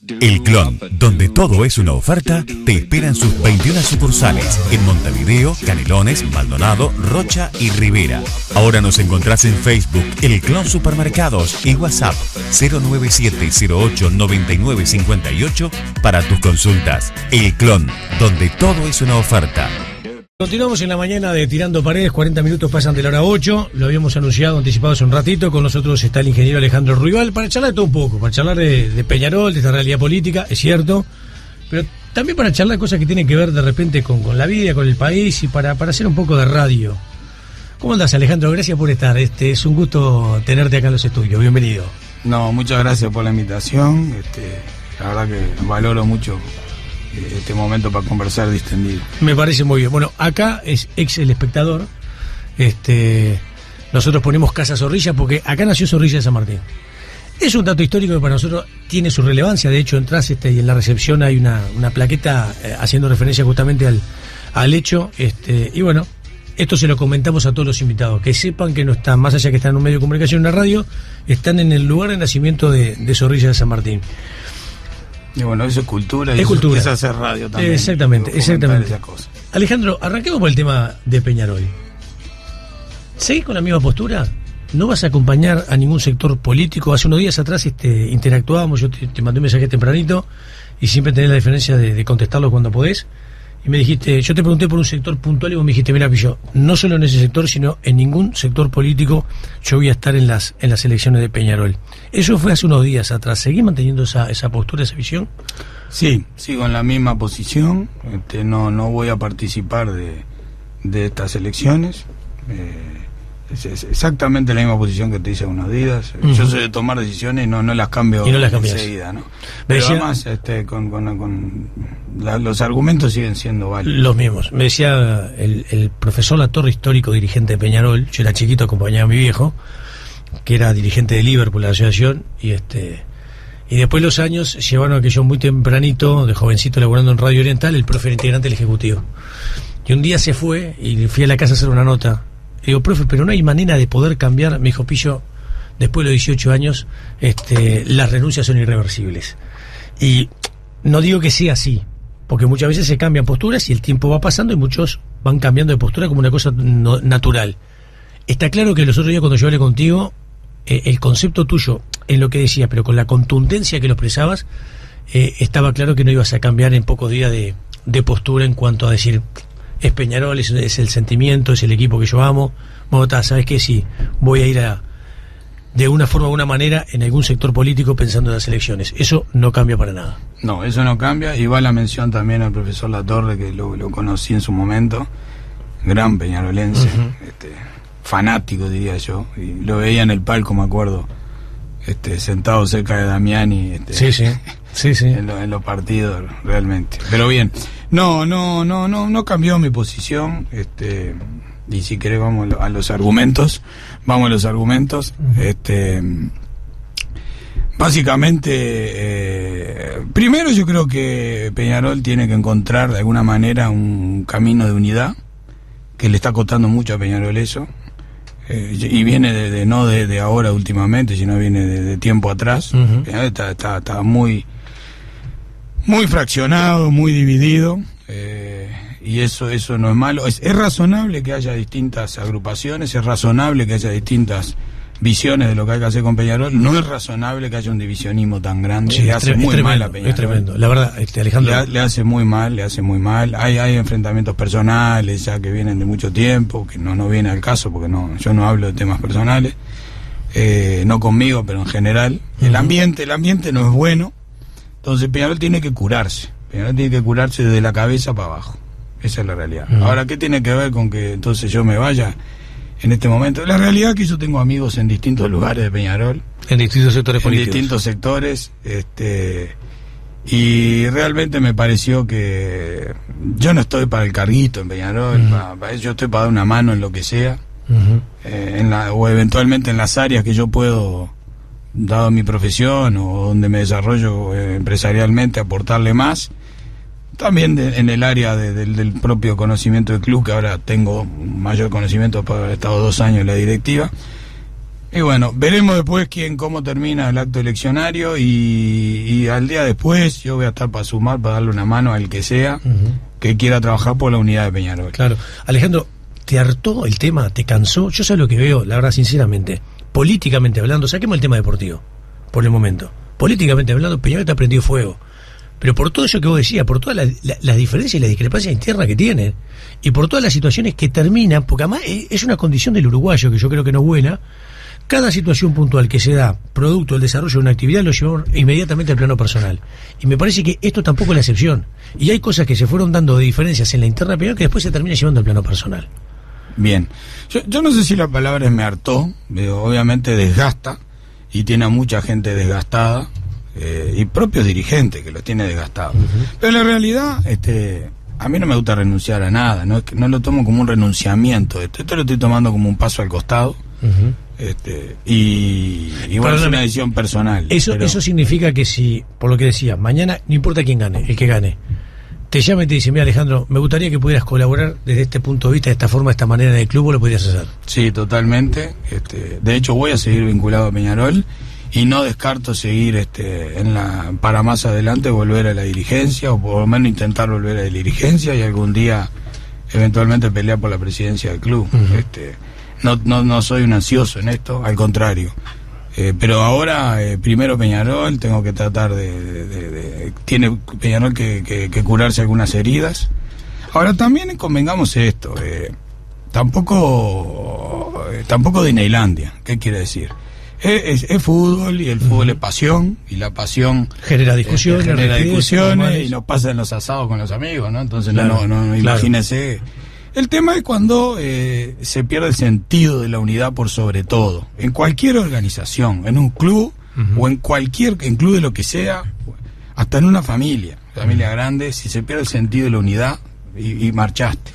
El Clon, donde todo es una oferta, te espera en sus 21 sucursales en Montevideo, Canelones, Maldonado, Rocha y Rivera. Ahora nos encontrás en Facebook, El Clon Supermercados y WhatsApp 097089958 para tus consultas. El Clon, donde todo es una oferta. Continuamos en la mañana de Tirando Paredes, 40 minutos pasan de la hora 8, lo habíamos anunciado, anticipado hace un ratito, con nosotros está el ingeniero Alejandro Ruibal, para charlar de todo un poco, para charlar de Peñarol, de esta realidad política, es cierto, pero también para charlar cosas que tienen que ver de repente con la vida, con el país y para hacer un poco de radio. ¿Cómo andás, Alejandro? Gracias por estar, es un gusto tenerte acá en los estudios, bienvenido. No, muchas gracias por la invitación, la verdad que valoro mucho este momento para conversar distendido. Me parece muy bien. Bueno, acá es ex El Espectador. Nosotros ponemos Casa Zorrilla porque acá nació Zorrilla de San Martín. Es un dato histórico que para nosotros tiene su relevancia. De hecho, entras y en la recepción hay una plaqueta haciendo referencia justamente al hecho. Y bueno, esto se lo comentamos a todos los invitados. Que sepan que no están, más allá que están en un medio de comunicación, en una radio, están en el lugar de nacimiento de Zorrilla de San Martín. Y bueno, eso es cultura y es cultura. Es hacer radio también. Exactamente. Alejandro, arranquemos por el tema de Peñarol. ¿Seguís con la misma postura? ¿No vas a acompañar a ningún sector político? Hace unos días atrás interactuábamos, yo te mandé un mensaje tempranito y siempre tenés la diferencia de contestarlo cuando podés. Y me dijiste, yo te pregunté por un sector puntual y vos me dijiste, mira, Pillo, no solo en ese sector, sino en ningún sector político yo voy a estar en las elecciones de Peñarol. Eso fue hace unos días atrás. ¿Seguís manteniendo esa postura, esa visión? Sí, sigo en la misma posición. No voy a participar de estas elecciones. Es exactamente la misma posición que te hice unos días. Yo soy de tomar decisiones y no las cambio enseguida, ¿no? Pero además los argumentos siguen siendo válidos. Los mismos. Me decía el profesor Latorre, histórico dirigente de Peñarol. Yo era chiquito, acompañaba a mi viejo, que era dirigente de Liverpool, la asociación, y después los años llevaron a que yo muy tempranito, de jovencito, laburando en Radio Oriental, el profe era integrante del Ejecutivo. Y un día se fue y fui a la casa a hacer una nota. Le digo, profe, pero no hay manera de poder cambiar. Me dijo, Pillo, después de los 18 años, las renuncias son irreversibles. Y no digo que sea así, porque muchas veces se cambian posturas y el tiempo va pasando y muchos van cambiando de postura como una cosa natural. Está claro que los otros días cuando yo hablé contigo, el concepto tuyo en lo que decías, pero con la contundencia que lo expresabas, estaba claro que no ibas a cambiar en pocos días de postura en cuanto a decir, es Peñarol, es el sentimiento, es el equipo que yo amo. Bueno, ¿sabes qué? Sí, voy a ir de una forma u una manera en algún sector político pensando en las elecciones. Eso no cambia para nada. No, eso no cambia. Y va la mención también al profesor Latorre, que lo conocí en su momento, gran peñarolense, fanático diría yo, y lo veía en el palco, me acuerdo, sentado cerca de Damiani, sí. En los partidos, realmente. Pero bien, no cambió mi posición, y si querés vamos a los argumentos. Básicamente, primero yo creo que Peñarol tiene que encontrar de alguna manera un camino de unidad, que le está costando mucho a Peñarol eso, y viene no de ahora últimamente, sino viene de tiempo atrás. Peñarol está muy fraccionado, muy dividido, y eso no es malo. Es razonable que haya distintas agrupaciones, es razonable que haya distintas visiones de lo que hay que hacer con Peñarol. No es razonable que haya un divisionismo tan grande. Sí, le hace muy mal a Peñarol. Es tremendo, la verdad, Alejandro. Le hace muy mal. Hay enfrentamientos personales ya que vienen de mucho tiempo, que no viene al caso, porque yo no hablo de temas personales, no conmigo, pero en general. El ambiente no es bueno. Entonces Peñarol tiene que curarse. Desde la cabeza para abajo. Esa es la realidad. Ahora, ¿qué tiene que ver con que entonces yo me vaya en este momento? La realidad es que yo tengo amigos en distintos lugares de Peñarol. En distintos sectores políticos. En distintos sectores. Y realmente me pareció que yo no estoy para el carguito en Peñarol. Yo estoy para dar una mano en lo que sea. O eventualmente en las áreas que yo puedo, dado mi profesión o donde me desarrollo empresarialmente, aportarle más. También en el área del propio conocimiento del club, que ahora tengo mayor conocimiento por haber estado 2 años en la directiva. Y bueno, veremos después cómo termina el acto eleccionario y al día después yo voy a estar para sumar, para darle una mano al que sea que quiera trabajar por la unidad de Peñarol. Claro. Alejandro, ¿te hartó el tema? ¿Te cansó? Yo sé lo que veo, la verdad, sinceramente, políticamente hablando, saquemos el tema deportivo, por el momento. Políticamente hablando, Peñarol está prendido fuego. Pero por todo eso que vos decías, por todas las diferencias y las discrepancias internas que tienen, y por todas las situaciones que terminan, porque además es una condición del uruguayo que yo creo que no es buena, cada situación puntual que se da producto del desarrollo de una actividad lo llevamos inmediatamente al plano personal. Y me parece que esto tampoco es la excepción. Y hay cosas que se fueron dando de diferencias en la interna de Peñarol que después se termina llevando al plano personal. Bien. Yo no sé si la palabra es me hartó, pero obviamente desgasta, y tiene a mucha gente desgastada, y propios dirigentes que los tiene desgastados. Pero en la realidad, a mí no me gusta renunciar a nada, no lo tomo como un renunciamiento, esto lo estoy tomando como un paso al costado. Y bueno, es una decisión personal. Eso significa que si, por lo que decía, mañana, no importa quién gane, el que gane, te llama y te dice, mira Alejandro, me gustaría que pudieras colaborar desde este punto de vista, de esta forma, de esta manera en el club, ¿vos lo podrías hacer? Sí, totalmente. De hecho voy a seguir vinculado a Peñarol y no descarto seguir para más adelante volver a la dirigencia, o por lo menos intentar volver a la dirigencia y algún día eventualmente pelear por la presidencia del club. No soy un ansioso en esto, al contrario. Pero ahora, primero Peñarol, tengo que tratar tiene Peñarol que curarse algunas heridas. Ahora también convengamos esto, tampoco Disneylandia, ¿qué quiere decir? Es fútbol, y el fútbol es pasión, y la pasión genera discusiones, y nos pasa en los asados con los amigos, ¿no? Entonces claro, no imagínese. El tema es cuando se pierde el sentido de la unidad por sobre todo, en cualquier organización, en un club o en club de lo que sea, hasta en una familia grande, si se pierde el sentido de la unidad y marchaste.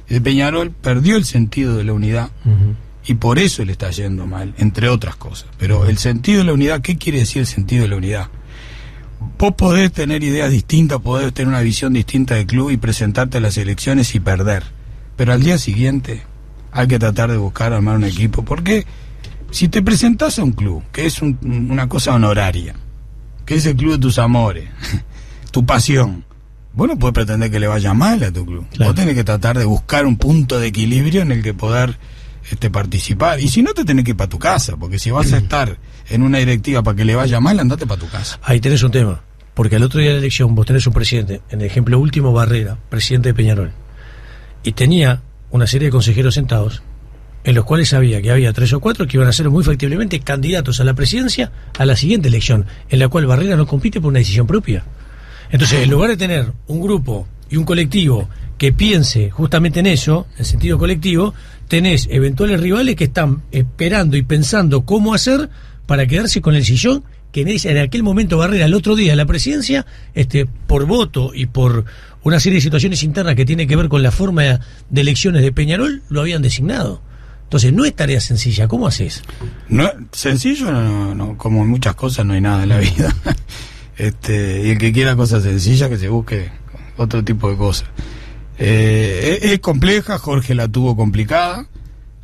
El Peñarol perdió el sentido de la unidad y por eso le está yendo mal, entre otras cosas. Pero el sentido de la unidad, ¿qué quiere decir el sentido de la unidad? Vos podés tener ideas distintas, podés tener una visión distinta del club y presentarte a las elecciones y perder. Pero al día siguiente hay que tratar de buscar armar un equipo, porque si te presentás a un club, que es una cosa honoraria, que es el club de tus amores, tu pasión, vos no podés pretender que le vaya mal a tu club. Claro. Vos tenés que tratar de buscar un punto de equilibrio en el que poder participar. Y si no, te tenés que ir para tu casa, porque si vas a estar en una directiva para que le vaya mal, andate para tu casa. Ahí tenés un tema, porque al otro día de la elección vos tenés un presidente, en el ejemplo último, Barrera, presidente de Peñarol, y tenía una serie de consejeros sentados en los cuales sabía que había 3 o 4 que iban a ser muy factiblemente candidatos a la presidencia a la siguiente elección, en la cual Barrera no compite por una decisión propia. Entonces, en lugar de tener un grupo y un colectivo que piense justamente en eso, en sentido colectivo, tenés eventuales rivales que están esperando y pensando cómo hacer para quedarse con el sillón que en aquel momento Barrera, el otro día de la presidencia, por voto y por una serie de situaciones internas que tiene que ver con la forma de elecciones de Peñarol, lo habían designado. Entonces, no es tarea sencilla. ¿Cómo haces? No, sencillo, no, como en muchas cosas no hay nada en la vida. Y el que quiera cosas sencillas, que se busque otro tipo de cosas. Es compleja, Jorge la tuvo complicada,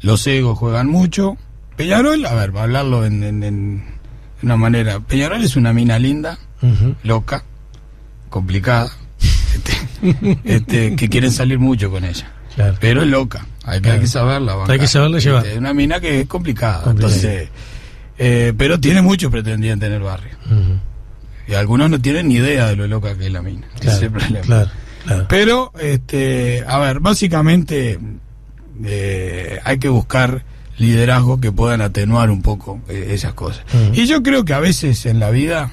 los egos juegan mucho. Peñarol, a ver, para hablarlo en una manera, Peñarol es una mina linda, loca, complicada, que quieren salir mucho con ella. Claro. Pero es loca, hay que saberla bancar. Hay que saberla llevar. Es una mina que es complicada. Entonces, pero tiene muchos pretendientes en el barrio. Y algunos no tienen ni idea de lo loca que es la mina. Claro, ese es el problema. Claro. Pero, a ver, básicamente hay que buscar liderazgo que puedan atenuar un poco esas cosas. Y yo creo que a veces en la vida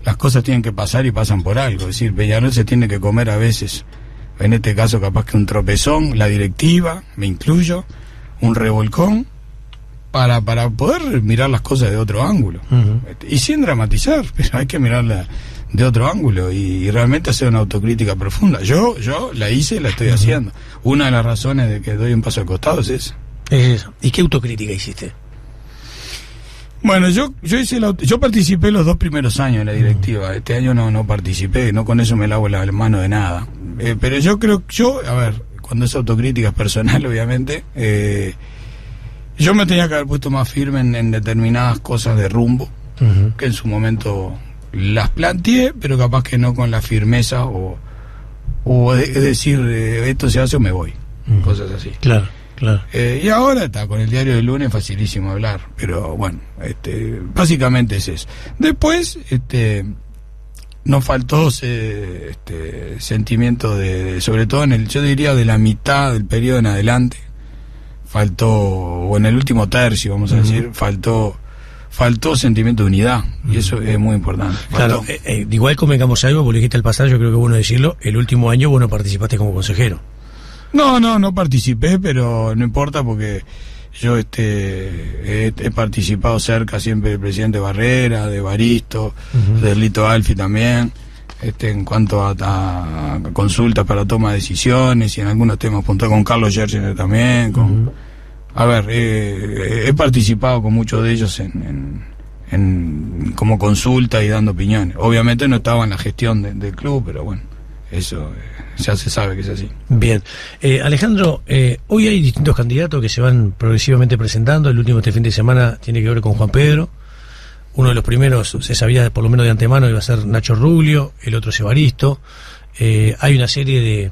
las cosas tienen que pasar y pasan por algo. Es decir, Peñarol se tiene que comer a veces, en este caso capaz que un tropezón, la directiva, me incluyo, un revolcón, para poder mirar las cosas de otro ángulo. Y sin dramatizar, pero hay que mirarla de otro ángulo y realmente hacer una autocrítica profunda. Yo la hice y la estoy haciendo. Una de las razones de que doy un paso al costado es esa. ¿Y qué autocrítica hiciste? Bueno, yo participé los 2 primeros años en la directiva. Este año no participé, no con eso me lavo la mano de nada. Pero yo creo, a ver, cuando es autocrítica es personal, obviamente, Yo me tenía que haber puesto más firme en determinadas cosas de rumbo, que en su momento las planteé, pero capaz que no con la firmeza o decir esto se hace o me voy, cosas así. Claro. Y ahora está con el diario del lunes facilísimo hablar, pero bueno, básicamente es eso. Después nos faltó sentimiento de sobre todo yo diría de la mitad del periodo en adelante, faltó, o en el último tercio vamos a decir, faltó sentimiento de unidad, y eso es muy importante. Claro, igual convengamos algo, porque dijiste al pasar, yo creo que es bueno decirlo, el último año vos no participaste como consejero. No participé, pero no importa, porque yo he participado cerca siempre del presidente Barrera, de Evaristo, del Lito Alfi también, en cuanto a consultas para toma de decisiones, y en algunos temas puntuales con Carlos Yergener también, a ver, he participado con muchos de ellos en como consulta y dando opiniones. Obviamente no estaba en la gestión del club, pero bueno, eso ya se sabe que es así. Bien. Alejandro, hoy hay distintos candidatos que se van progresivamente presentando. El último este fin de semana tiene que ver con Juan Pedro. Uno de los primeros, se sabía por lo menos de antemano, iba a ser Nacho Ruglio, el otro es Evaristo. Hay una serie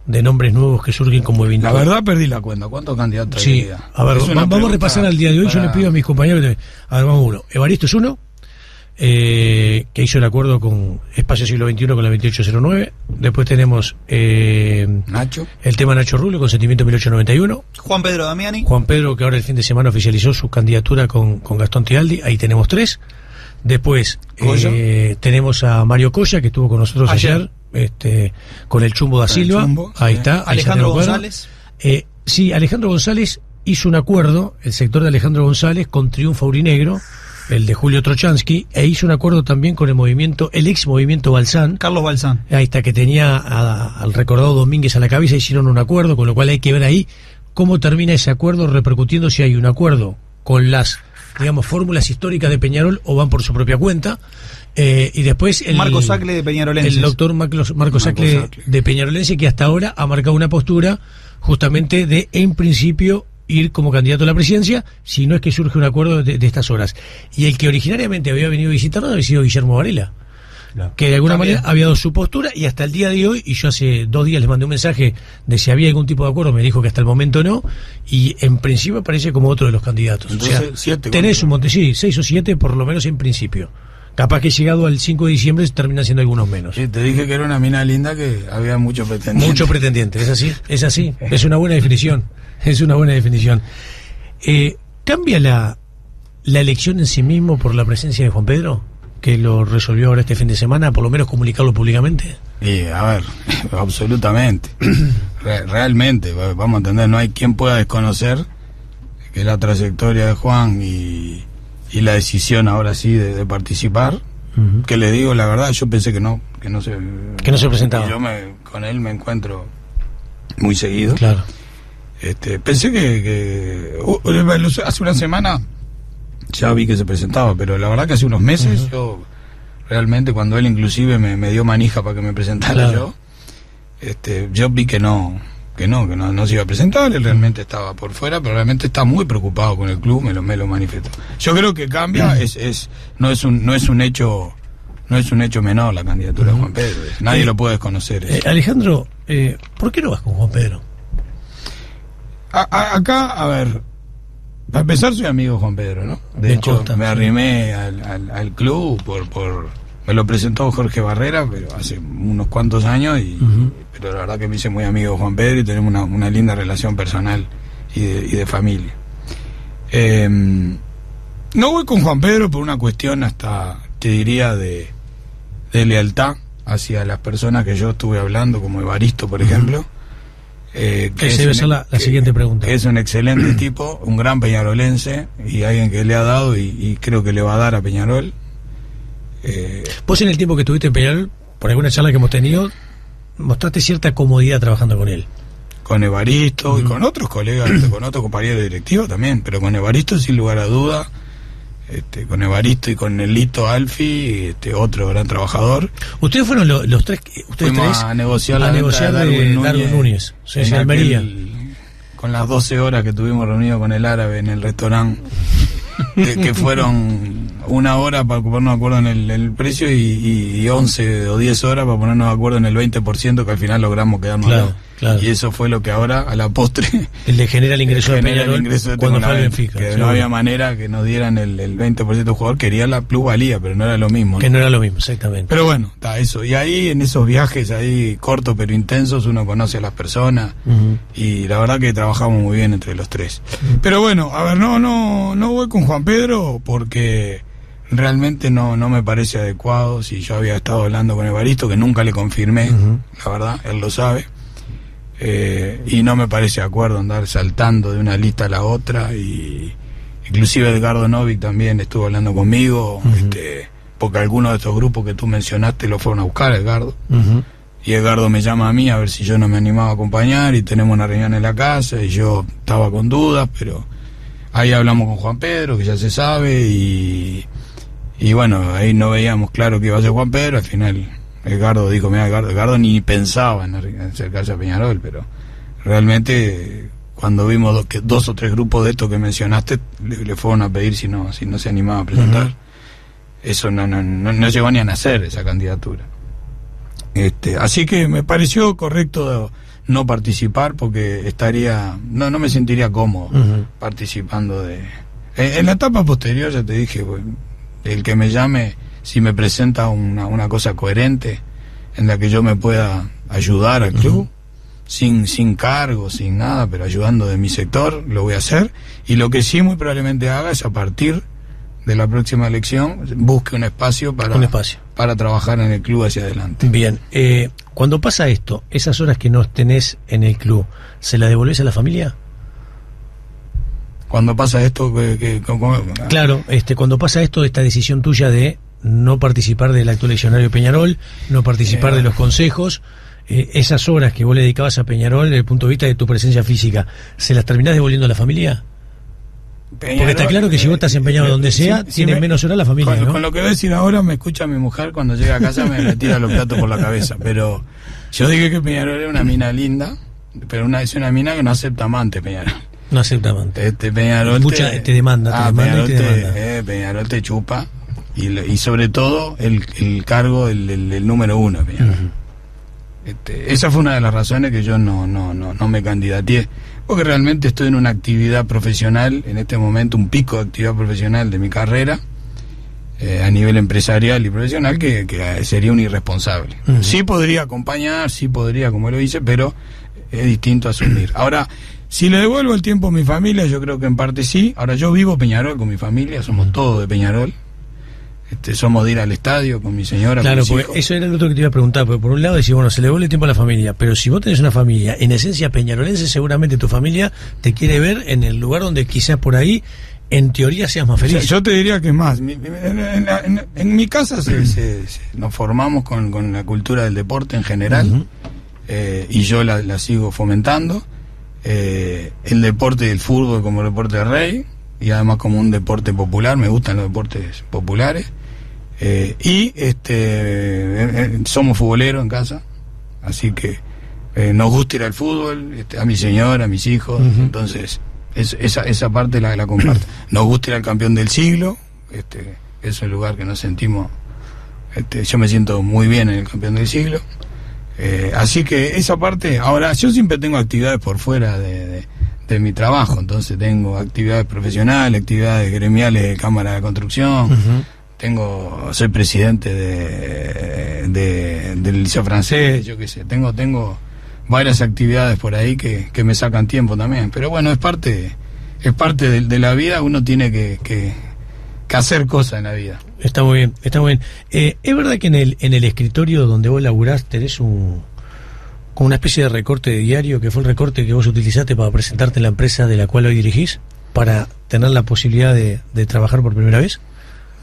de nombres nuevos que surgen como eventual. La verdad perdí la cuenta. ¿Cuántos candidatos hay? Sí, a ver, vamos a repasar al día de hoy. Yo le pido a mis compañeros. A ver, vamos uno. Evaristo es uno, que hizo el acuerdo con Espacio Siglo XXI con la 2809. Después tenemos Nacho. El tema Nacho Ruglio, Consentimiento 1891. Juan Pedro Damiani. Juan Pedro, que ahora el fin de semana oficializó su candidatura con Gastón Tialdi. Ahí tenemos 3. Después tenemos a Mario Colla, que estuvo con nosotros ayer con el Chumbo da Silva. Ahí está. Alejandro González. Sí, Alejandro González hizo un acuerdo, el sector de Alejandro González, con Triunfo Aurinegro, el de Julio Trochansky, e hizo un acuerdo también con el ex movimiento Balsán. Carlos Balsán. Ahí está, que tenía al recordado Domínguez a la cabeza, hicieron un acuerdo, con lo cual hay que ver ahí cómo termina ese acuerdo, repercutiendo si hay un acuerdo con las, digamos, fórmulas históricas de Peñarol o van por su propia cuenta. Y después Marco Sacle de Peñarolense. El doctor Marco Sacle de Peñarolense, que hasta ahora ha marcado una postura justamente de, en principio, ir como candidato a la presidencia, si no es que surge un acuerdo de estas horas. Y el que originariamente había venido a visitarnos había sido Guillermo Varela, que de alguna manera había dado su postura, y hasta el día de hoy, y yo hace 2 días les mandé un mensaje de si había algún tipo de acuerdo, me dijo que hasta el momento no, y en principio aparece como otro de los candidatos. Entonces, o sea, tenés un monte, sí, 6 o 7 por lo menos en principio. Capaz que llegado al 5 de diciembre terminan siendo algunos menos. Sí, te dije que era una mina linda, que había muchos pretendientes. Muchos pretendientes, es así. Es una buena definición. ¿Cambia la elección en sí mismo por la presencia de Juan Pedro, que lo resolvió ahora este fin de semana, por lo menos comunicarlo públicamente? Y a ver, absolutamente. Realmente, vamos a entender, no hay quien pueda desconocer que la trayectoria de Juan y la decisión ahora sí de participar, que le digo la verdad, yo pensé que no se presentaba. Yo con él me encuentro muy seguido. Claro. Pensé que hace una semana ya vi que se presentaba, pero la verdad que hace unos meses yo realmente, cuando él inclusive me dio manija para que me presentara, yo vi que no se iba a presentar. Él realmente estaba por fuera, pero realmente está muy preocupado con el club, me lo manifestó. Yo creo que cambia, no es un hecho menor la candidatura de Juan Pedro, nadie lo puede desconocer. Alejandro, ¿por qué no vas con Juan Pedro? Acá, a ver, para empezar, soy amigo de Juan Pedro, ¿no? De hecho, me arrimé al club me lo presentó Jorge Barrera, pero hace unos cuantos años, pero la verdad que me hice muy amigo de Juan Pedro y tenemos una linda relación personal y de familia. No voy con Juan Pedro por una cuestión, hasta te diría, de lealtad hacia las personas que yo estuve hablando, como Evaristo, por ejemplo. Esa debe ser la siguiente pregunta. Es un excelente tipo, un gran peñarolense, y alguien que le ha dado y creo que le va a dar a Peñarol. Vos, en el tiempo que estuviste en Peñarol, por alguna charla que hemos tenido, mostraste cierta comodidad trabajando con él. Con Evaristo y con otros colegas, con otros compañeros directivos también, pero con Evaristo sin lugar a duda. Con Evaristo y con el Lito Alfi, otro gran trabajador. Ustedes fueron los tres, fuimos a negociar de Darwin Núñez, en Almería. con las 12 horas que tuvimos reunidos con el árabe en el restaurante, que fueron 1 hora para ponernos de acuerdo en el precio y 11 o 10 horas para ponernos de acuerdo en el 20% que al final logramos quedarnos. Claro. Y eso fue lo que ahora, a la postre, le genera el ingreso de Peñarol cuando fue al Benfica. Que no había manera que nos dieran el 20% del jugador, quería la plusvalía, pero no era lo mismo, ¿no? Que no era lo mismo, exactamente. Pero bueno, está eso. Y ahí, en esos viajes ahí cortos pero intensos, uno conoce a las personas, y la verdad que trabajamos muy bien entre los tres. Pero bueno, a ver, no voy con Juan Pedro porque realmente no me parece adecuado. Si yo había estado hablando con Evaristo, que nunca le confirmé, la verdad, él lo sabe. Y no me parece de acuerdo andar saltando de una lista a la otra, y inclusive Edgardo Novik también estuvo hablando conmigo, porque algunos de estos grupos que tú mencionaste lo fueron a buscar, Edgardo, y Edgardo me llama a mí a ver si yo no me animaba a acompañar, y tenemos una reunión en la casa y yo estaba con dudas, pero ahí hablamos con Juan Pedro, que ya se sabe, y bueno, ahí no veíamos claro que iba a ser Juan Pedro. Al final Edgardo dijo, mira, Edgardo ni pensaba en acercarse a Peñarol, pero realmente cuando vimos dos o tres grupos de estos que mencionaste, le fueron a pedir si no se animaba a presentar. Eso no llegó ni a nacer, esa candidatura. Así que me pareció correcto no participar, porque no me sentiría cómodo participando en la etapa posterior. Ya te dije, bueno, el que me llame, si me presenta una cosa coherente en la que yo me pueda ayudar al club, sin cargo, sin nada, pero ayudando de mi sector, lo voy a hacer. Y lo que sí muy probablemente haga es, a partir de la próxima elección, busque un espacio para trabajar en el club hacia adelante. Bien, cuando pasa esto, esas horas que no tenés en el club, ¿se las devolvés a la familia? Cuando pasa esto, claro, cuando pasa esto, esta decisión tuya de no participar del actual eleccionario Peñarol, no participar de los consejos, esas horas que vos le dedicabas a Peñarol desde el punto de vista de tu presencia física, ¿se las terminás devolviendo a la familia? Peñarol, porque está claro que si vos estás empeñado donde sea, tiene menos horas la familia, ¿no? Con lo que voy a decir ahora, me escucha mi mujer, cuando llega a casa me tira los platos por la cabeza. Pero yo dije que Peñarol era una mina linda, pero es una mina que no acepta amante, Peñarol. No acepta amante. Peñarol te demanda, Peñarol te chupa, y sobre todo el cargo, el número 1, Peñarol. Esa fue una de las razones que yo no me candidateé, porque realmente estoy en una actividad profesional, en este momento un pico de actividad profesional de mi carrera, a nivel empresarial y profesional, que sería un irresponsable. Sí podría acompañar, sí podría, como lo hice, pero es distinto asumir. Ahora, si le devuelvo el tiempo a mi familia, yo creo que en parte sí. Ahora, yo vivo Peñarol con mi familia, somos todos de Peñarol. Somos de ir al estadio con mi señora. Claro, con mis porque hijos. Eso era lo otro que te iba a preguntar, porque por un lado decís, bueno, se le devuelve el tiempo a la familia, pero si vos tenés una familia, en esencia peñarolense, seguramente tu familia te quiere ver en el lugar donde quizás por ahí, en teoría, seas más feliz. O sea, yo te diría que es más, en mi casa nos formamos con la cultura del deporte en general, y yo la sigo fomentando. El deporte del fútbol como deporte de rey, y además como un deporte popular, me gustan los deportes populares, y somos futboleros en casa, así que nos gusta ir al fútbol, a mi señora, a mis hijos, entonces esa parte la comparto. Nos gusta ir al campeón del siglo, es un lugar que nos sentimos, yo me siento muy bien en el campeón del siglo. Así que esa parte. Ahora, yo siempre tengo actividades por fuera de mi trabajo, entonces tengo actividades profesionales, actividades gremiales de Cámara de Construcción, soy presidente del Liceo Francés, yo qué sé, tengo varias actividades por ahí que me sacan tiempo también, pero bueno, es parte de la vida. Uno tiene que hacer cosas en la vida. Está muy bien, está muy bien. ¿Es verdad que en el escritorio donde vos laburás tenés como una especie de recorte de diario, que fue el recorte que vos utilizaste para presentarte en la empresa de la cual hoy dirigís, para tener la posibilidad de trabajar por primera vez?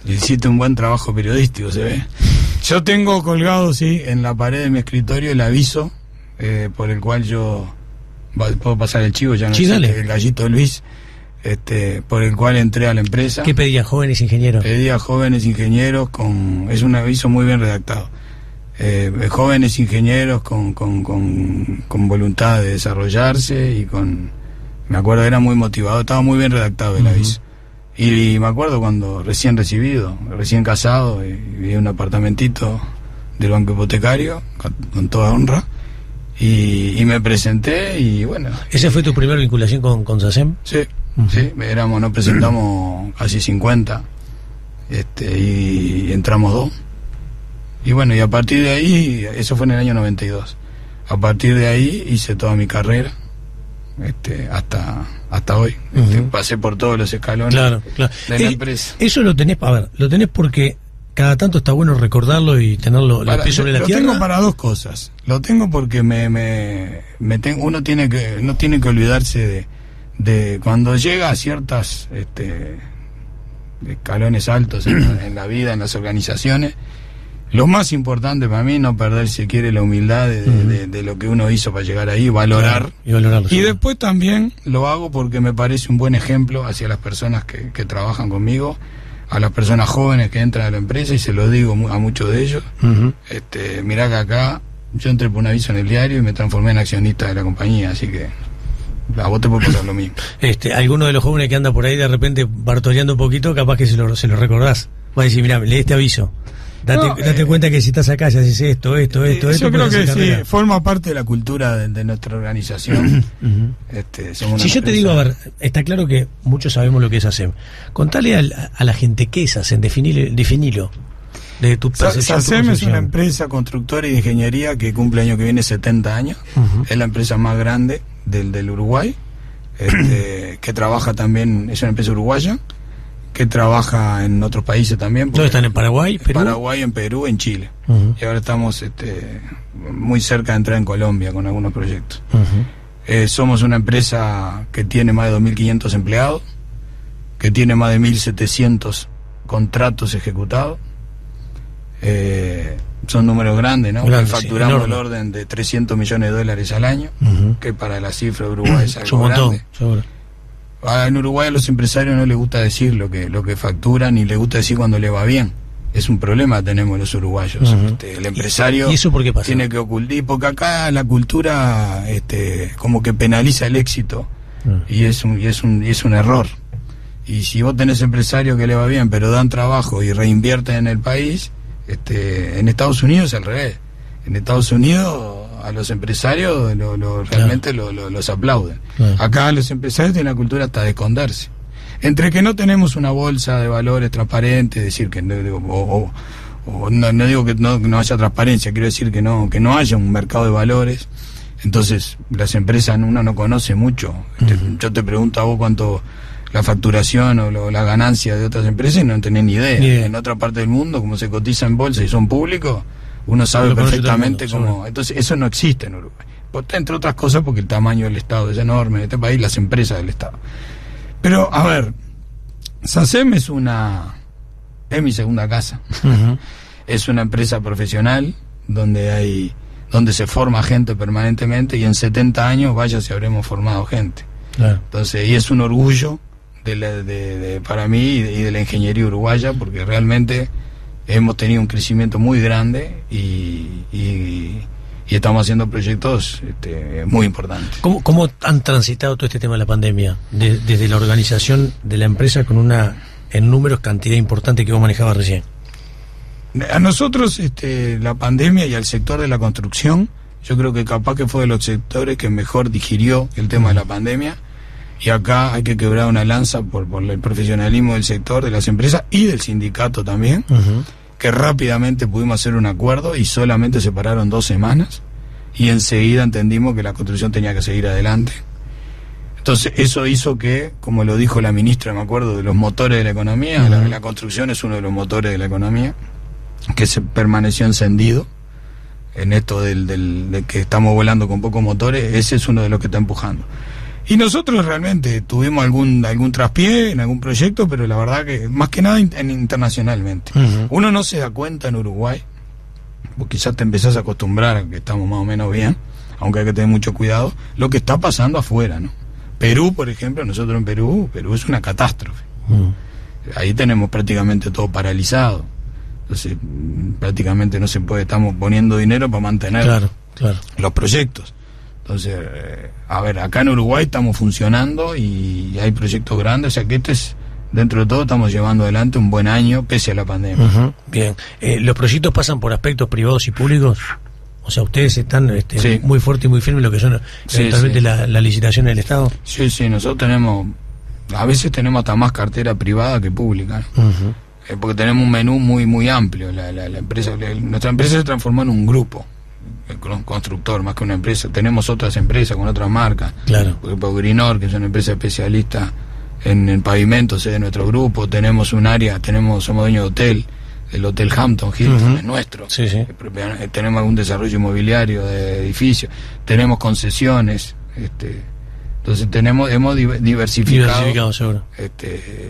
Hiciste un buen trabajo periodístico, se ve. Yo tengo colgado, sí, en la pared de mi escritorio el aviso por el cual puedo pasar el chivo, ya no sé, el gallito Luis, por el cual entré a la empresa. ¿Qué pedía? ¿Jóvenes ingenieros? Pedía jóvenes ingenieros es un aviso muy bien redactado. Jóvenes ingenieros con voluntad de desarrollarse y con Me acuerdo, era muy motivado, estaba muy bien redactado el aviso. Y me acuerdo cuando recién recibido, recién casado, y vi un apartamentito del banco hipotecario, con toda honra, y me presenté y bueno. ¿Esa fue tu primera vinculación con SACEM? Sí, sí, nos presentamos casi 50, y entramos 2. Y bueno, y a partir de ahí, eso fue en el año 92, a partir de ahí hice toda mi carrera, hasta hoy. Pasé por todos los escalones de la empresa. Eso lo tenés porque cada tanto está bueno recordarlo y tenerlo los pies sobre la tierra. Lo tengo para 2 cosas. Lo tengo porque uno tiene que olvidarse de cuando llega a ciertas escalones altos en la vida, en las organizaciones. Lo más importante para mí, no perder, si quiere, la humildad de lo que uno hizo para llegar ahí, valorar. Claro, y valorarlo. Y después también lo hago porque me parece un buen ejemplo hacia las personas que trabajan conmigo, a las personas jóvenes que entran a la empresa, y se lo digo a muchos de ellos. Mirá que acá yo entré por un aviso en el diario y me transformé en accionista de la compañía, así que a vos te puede pasar lo mismo. Alguno de los jóvenes que anda por ahí de repente bartoleando un poquito, capaz que se lo recordás. Va a decir, mirá, lee este aviso. Date cuenta que si estás acá y haces esto. Yo creo que sí, forma parte de la cultura de nuestra organización. Si yo te digo, a ver, está claro que muchos sabemos lo que es SACEM. Contale a la gente qué es SACEM, definilo. De tu percepción. SACEM es una empresa constructora y de ingeniería que cumple el año que viene 70 años. Es la empresa más grande del Uruguay, que trabaja también, es una empresa uruguaya, que trabaja en otros países también. ¿Dónde están? ¿En Paraguay? ¿Perú? Paraguay, en Perú, en Chile. Y ahora estamos muy cerca de entrar en Colombia con algunos proyectos. Somos una empresa que tiene más de 2.500 empleados, que tiene más de 1.700 contratos ejecutados. Son números grandes, ¿no? Facturamos el orden de $300 millones al año, que para la cifra de Uruguay es algo grande. Seguro. En Uruguay a los empresarios no les gusta decir lo que facturan, ni les gusta decir cuando le va bien. Es un problema que tenemos los uruguayos. El empresario ¿Y eso por qué pasa? Tiene que ocultar, porque acá la cultura como que penaliza el éxito, y es un error. Y si vos tenés empresarios que le va bien, pero dan trabajo y reinvierten en el país, en Estados Unidos es al revés. En Estados Unidos a los empresarios realmente los aplauden. Acá los empresarios tienen la cultura hasta de esconderse. Entre que no tenemos una bolsa de valores transparente, decir que no digo que no haya transparencia, quiero decir que no haya un mercado de valores. Entonces las empresas uno no conoce mucho. Yo te pregunto a vos cuánto la facturación o la ganancia de otras empresas y no tenés ni idea. En otra parte del mundo, como se cotiza en bolsa y son públicos, uno sabe perfectamente cómo. Entonces eso no existe en Uruguay, entre otras cosas porque el tamaño del Estado es enorme en este país, las empresas del Estado. Pero a ver, SACEM es mi segunda casa. Es una empresa profesional donde se forma gente permanentemente, y en 70 años vaya si habremos formado gente. Entonces, y es un orgullo para mí y de la ingeniería uruguaya, porque realmente hemos tenido un crecimiento muy grande y estamos haciendo proyectos muy importantes. ¿Cómo han transitado todo este tema de la pandemia? Desde la organización de la empresa con en números, cantidad importante que vos manejabas recién. A nosotros la pandemia y al sector de la construcción, yo creo que capaz que fue de los sectores que mejor digirió el tema de la pandemia, y acá hay que quebrar una lanza por el profesionalismo del sector, de las empresas y del sindicato también, que rápidamente pudimos hacer un acuerdo y solamente se pararon 2 semanas y enseguida entendimos que la construcción tenía que seguir adelante. Entonces eso hizo que, como lo dijo la ministra, me acuerdo, de los motores de la economía, la construcción es uno de los motores de la economía, que se permaneció encendido en esto de que estamos volando con pocos motores. Ese es uno de los que está empujando. Y nosotros realmente tuvimos algún traspié en algún proyecto, pero la verdad que más que nada internacionalmente. Uno no se da cuenta en Uruguay, porque quizás te empezás a acostumbrar a que estamos más o menos bien, aunque hay que tener mucho cuidado, lo que está pasando afuera, ¿no? Perú, por ejemplo, nosotros en Perú es una catástrofe. Ahí tenemos prácticamente todo paralizado. Entonces, prácticamente no se puede, estamos poniendo dinero para mantener los proyectos. Entonces, a ver, acá en Uruguay estamos funcionando y hay proyectos grandes, o sea que dentro de todo estamos llevando adelante un buen año pese a la pandemia. Uh-huh. Bien. ¿Los proyectos pasan por aspectos privados y públicos? O sea, ustedes están Sí. muy fuertes y muy firmes en lo que son eventualmente sí. la licitación del Estado. Sí, nosotros a veces tenemos hasta más cartera privada que pública, ¿no? Uh-huh. Porque tenemos un menú muy amplio. La empresa, nuestra empresa se transformó en un grupo constructor más que una empresa. Tenemos otras empresas con otras marcas. Claro. Por ejemplo, Greenor, que es una empresa especialista en pavimentos, es de nuestro grupo. Tenemos un área, somos dueños de hotel, el Hotel Hampton Hilton, Uh-huh. es nuestro. Sí. Tenemos algún desarrollo inmobiliario de edificios, tenemos concesiones, entonces hemos diversificado, seguro.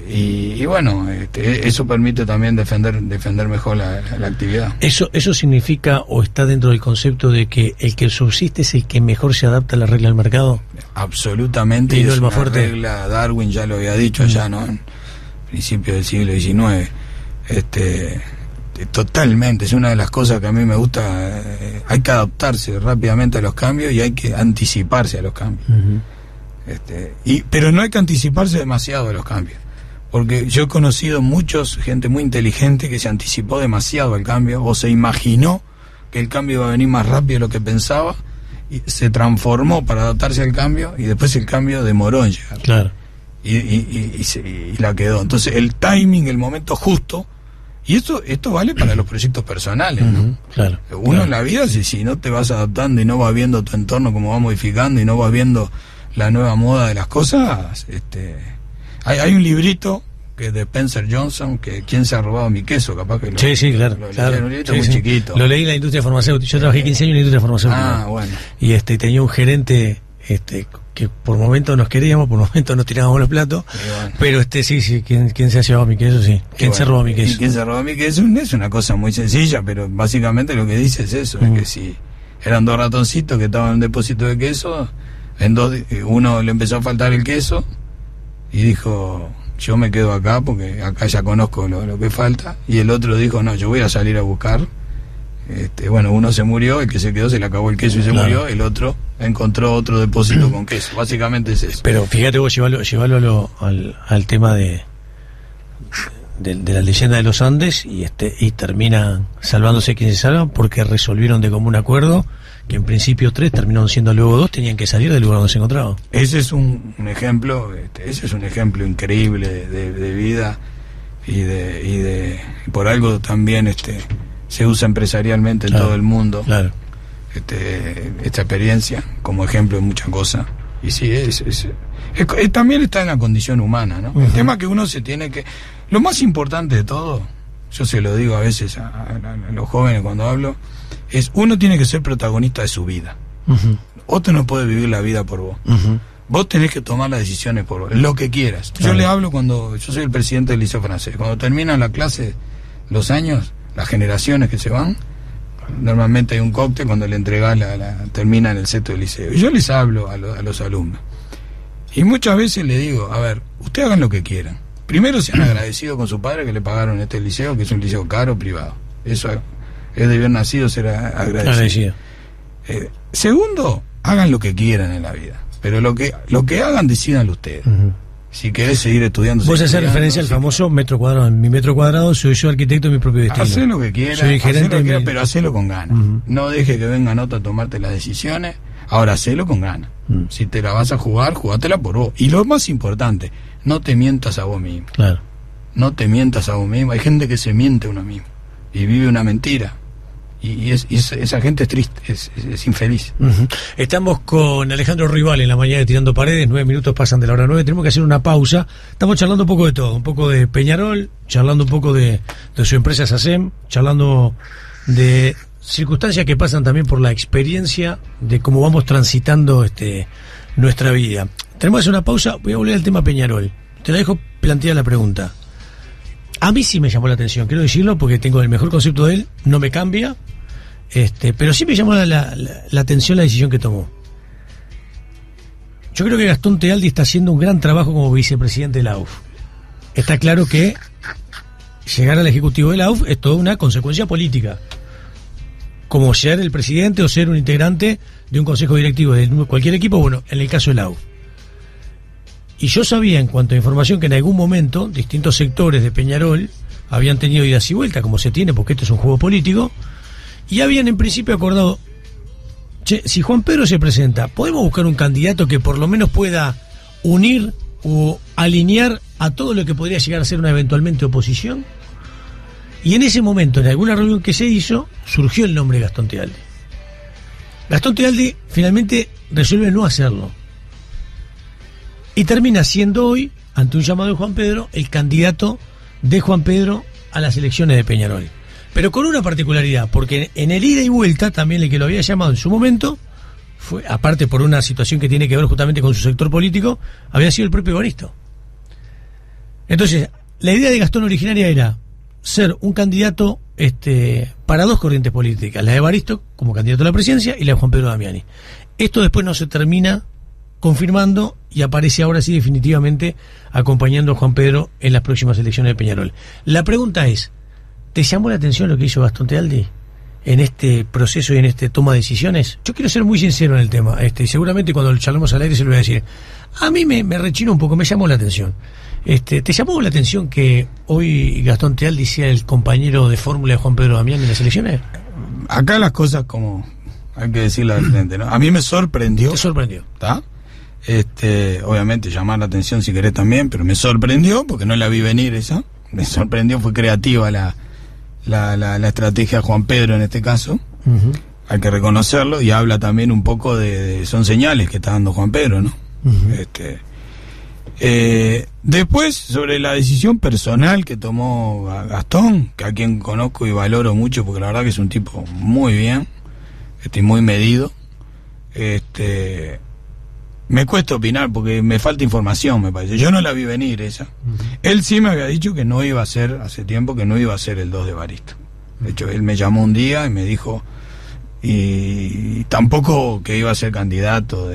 y bueno, eso permite también defender mejor la actividad. Eso significa o está dentro del concepto de que el que subsiste es el que mejor se adapta a la regla del mercado. Absolutamente, Y no es el más una fuerte. regla, Darwin ya lo había dicho allá, ¿no? En principios del siglo XIX. Totalmente, es una de las cosas que a mí me gusta. Hay que adaptarse rápidamente a los cambios y hay que anticiparse a los cambios. Uh-huh. Pero no hay que anticiparse demasiado a los cambios, porque yo he conocido gente muy inteligente que se anticipó demasiado al cambio o se imaginó que el cambio iba a venir más rápido de lo que pensaba y se transformó para adaptarse al cambio y después el cambio demoró en llegar. Claro. Y la quedó. Entonces el timing, el momento justo, y esto vale para los proyectos personales, ¿no? Uh-huh. Claro. Uno en la vida, si no te vas adaptando y no vas viendo tu entorno cómo va modificando y no vas viendo la nueva moda de las cosas, hay un librito que de Spencer Johnson, que ¿quién se ha robado mi queso? Capaz que Sí, claro. leí, un librito Sí, muy sí. chiquito. Lo leí en la industria farmacéutica. Yo trabajé 15 años en la industria farmacéutica. Ah, bueno. Y tenía un gerente que por momentos nos queríamos, por momentos nos tirábamos los platos. Bueno. Pero sí, ¿quién se ha llevado mi queso? Sí. ¿Quién se robó mi queso? ¿Y quién se robó mi queso? Es una cosa muy sencilla, pero básicamente lo que dice es eso, es que si eran 2 ratoncitos que estaban en un depósito de queso, uno le empezó a faltar el queso y dijo, yo me quedo acá porque acá ya conozco lo que falta, y el otro dijo, no, yo voy a salir a buscar. Bueno, uno se murió, el que se quedó se le acabó el queso y se murió, el otro encontró otro depósito con queso. Básicamente es eso. Pero fíjate vos, llevarlo al tema de la leyenda de los Andes y terminan salvándose quienes se salvan porque resolvieron de común acuerdo que en principio 3 terminaron siendo luego 2, tenían que salir del lugar donde se encontraban. Ese es un ejemplo, ese es un ejemplo increíble de vida y por algo también se usa empresarialmente en todo el mundo. Claro. Esta experiencia como ejemplo de muchas cosas. Y sí, también está en la condición humana, ¿no? Uh-huh. El tema que uno se tiene que... Lo más importante de todo, yo se lo digo a veces a los jóvenes cuando hablo, es uno tiene que ser protagonista de su vida. Uh-huh. Otro no puede vivir la vida por vos. Uh-huh. Vos tenés que tomar las decisiones por vos, lo que quieras. Claro. Yo le hablo yo soy el presidente del Liceo Francés. Cuando terminan la clase, los años, las generaciones que se van, normalmente hay un cóctel cuando le entregás terminan el seto del liceo. Y yo les hablo a los alumnos. Y muchas veces le digo, a ver, ustedes hagan lo que quieran. Primero sean agradecidos con su padre que le pagaron este liceo, que es un liceo caro, privado. Eso es de haber nacido ser agradecido. Segundo, hagan lo que quieran en la vida. Pero lo que hagan, decídanlo ustedes. Uh-huh. Si querés seguir estudiando... Vos haces referencia al famoso metro cuadrado. En mi metro cuadrado soy yo arquitecto de mi propio destino. Hacé lo que quieras, pero hacelo con ganas. Uh-huh. No deje que vengan otros a tomarte las decisiones. Ahora hacelo con ganas. Uh-huh. Si te la vas a jugar, jugátela por vos. Y lo más importante, no te mientas a vos mismo. Claro. No te mientas a vos mismo. Hay gente que se miente a uno mismo y vive una mentira. Y esa gente es triste, es infeliz. Uh-huh. Estamos con Alejandro Rival en la mañana de Tirando Paredes. 9 minutos pasan de la hora 9. Tenemos que hacer una pausa. Estamos charlando un poco de todo. Un poco de Peñarol, charlando un poco de su empresa SACEM, charlando de circunstancias que pasan también por la experiencia de cómo vamos transitando nuestra vida. Tenemos que hacer una pausa. Voy a volver al tema Peñarol. Te la dejo planteada la pregunta. A mí sí me llamó la atención, quiero decirlo, porque tengo el mejor concepto de él, no me cambia, pero sí me llamó la atención la decisión que tomó. Yo creo que Gastón Tealdi está haciendo un gran trabajo como vicepresidente de la AUF. Está claro que llegar al ejecutivo de la AUF es toda una consecuencia política. como ser el presidente o ser un integrante de un consejo directivo de cualquier equipo, bueno, en el caso del AU. Y yo sabía, en cuanto a información, que en algún momento distintos sectores de Peñarol habían tenido idas y vueltas, como se tiene, porque esto es un juego político, y habían en principio acordado, che, si Juan Pedro se presenta, ¿podemos buscar un candidato que por lo menos pueda unir o alinear a todo lo que podría llegar a ser una eventualmente oposición? Y en ese momento, en alguna reunión que se hizo, surgió el nombre de Gastón Tealdi. Gastón Tealdi finalmente resuelve no hacerlo. Y termina siendo hoy, ante un llamado de Juan Pedro, el candidato de Juan Pedro a las elecciones de Peñarol. Pero con una particularidad, porque en el ida y vuelta, también el que lo había llamado en su momento, fue, aparte por una situación que tiene que ver justamente con su sector político, había sido el propio Evaristo. Entonces, la idea de Gastón originaria era ser un candidato para dos corrientes políticas, la de Evaristo como candidato a la presidencia y la de Juan Pedro Damiani. Esto después no se termina confirmando y aparece ahora sí definitivamente acompañando a Juan Pedro en las próximas elecciones de Peñarol. La pregunta es, ¿te llamó la atención lo que hizo Gastón Tealdi en este proceso y en este toma de decisiones? Yo quiero ser muy sincero en el tema, y seguramente cuando lo charlemos al aire se lo voy a decir. A mí me rechinó un poco, me llamó la atención. ¿Te llamó la atención que hoy Gastón Tealdi sea el compañero de fórmula de Juan Pedro Damiani en las elecciones? Acá las cosas como hay que decirlo de frente, ¿no? A mí me sorprendió. ¿Te sorprendió? ¿Está? Obviamente llamar la atención si querés también, pero me sorprendió porque no la vi venir esa. Me sorprendió, fue creativa la estrategia de Juan Pedro en este caso. Uh-huh. Hay que reconocerlo, y habla también un poco son señales que está dando Juan Pedro, ¿no? Uh-huh. Después, sobre la decisión personal que tomó Gastón, que a quien conozco y valoro mucho, porque la verdad que es un tipo muy bien, muy medido. Me cuesta opinar porque me falta información, me parece. Yo no la vi venir esa. Uh-huh. Él sí me había dicho que no iba a ser, hace tiempo, que no iba a ser el 2 de Evaristo. De hecho, él me llamó un día y me dijo, y tampoco que iba a ser candidato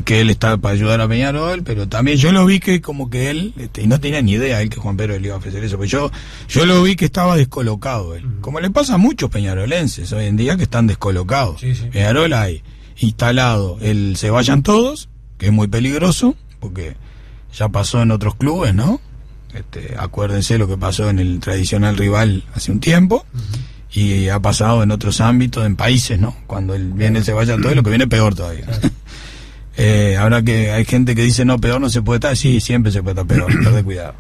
que él estaba para ayudar a Peñarol, pero también yo lo vi que como que él, y no tenía ni idea él que Juan Pedro le iba a ofrecer eso, pues yo lo vi que estaba descolocado él. Uh-huh. Como le pasa a muchos peñarolenses hoy en día que están descolocados. Sí, sí. Peñarol hay instalado el se vayan todos, que es muy peligroso, porque ya pasó en otros clubes, ¿no? Acuérdense lo que pasó en el tradicional rival hace un tiempo, uh-huh. Y ha pasado en otros ámbitos, en países, ¿no? Cuando viene el se vayan todos, lo que viene peor todavía. Ahora que hay gente que dice, no, peor no se puede estar, sí, siempre se puede estar peor, tener cuidado.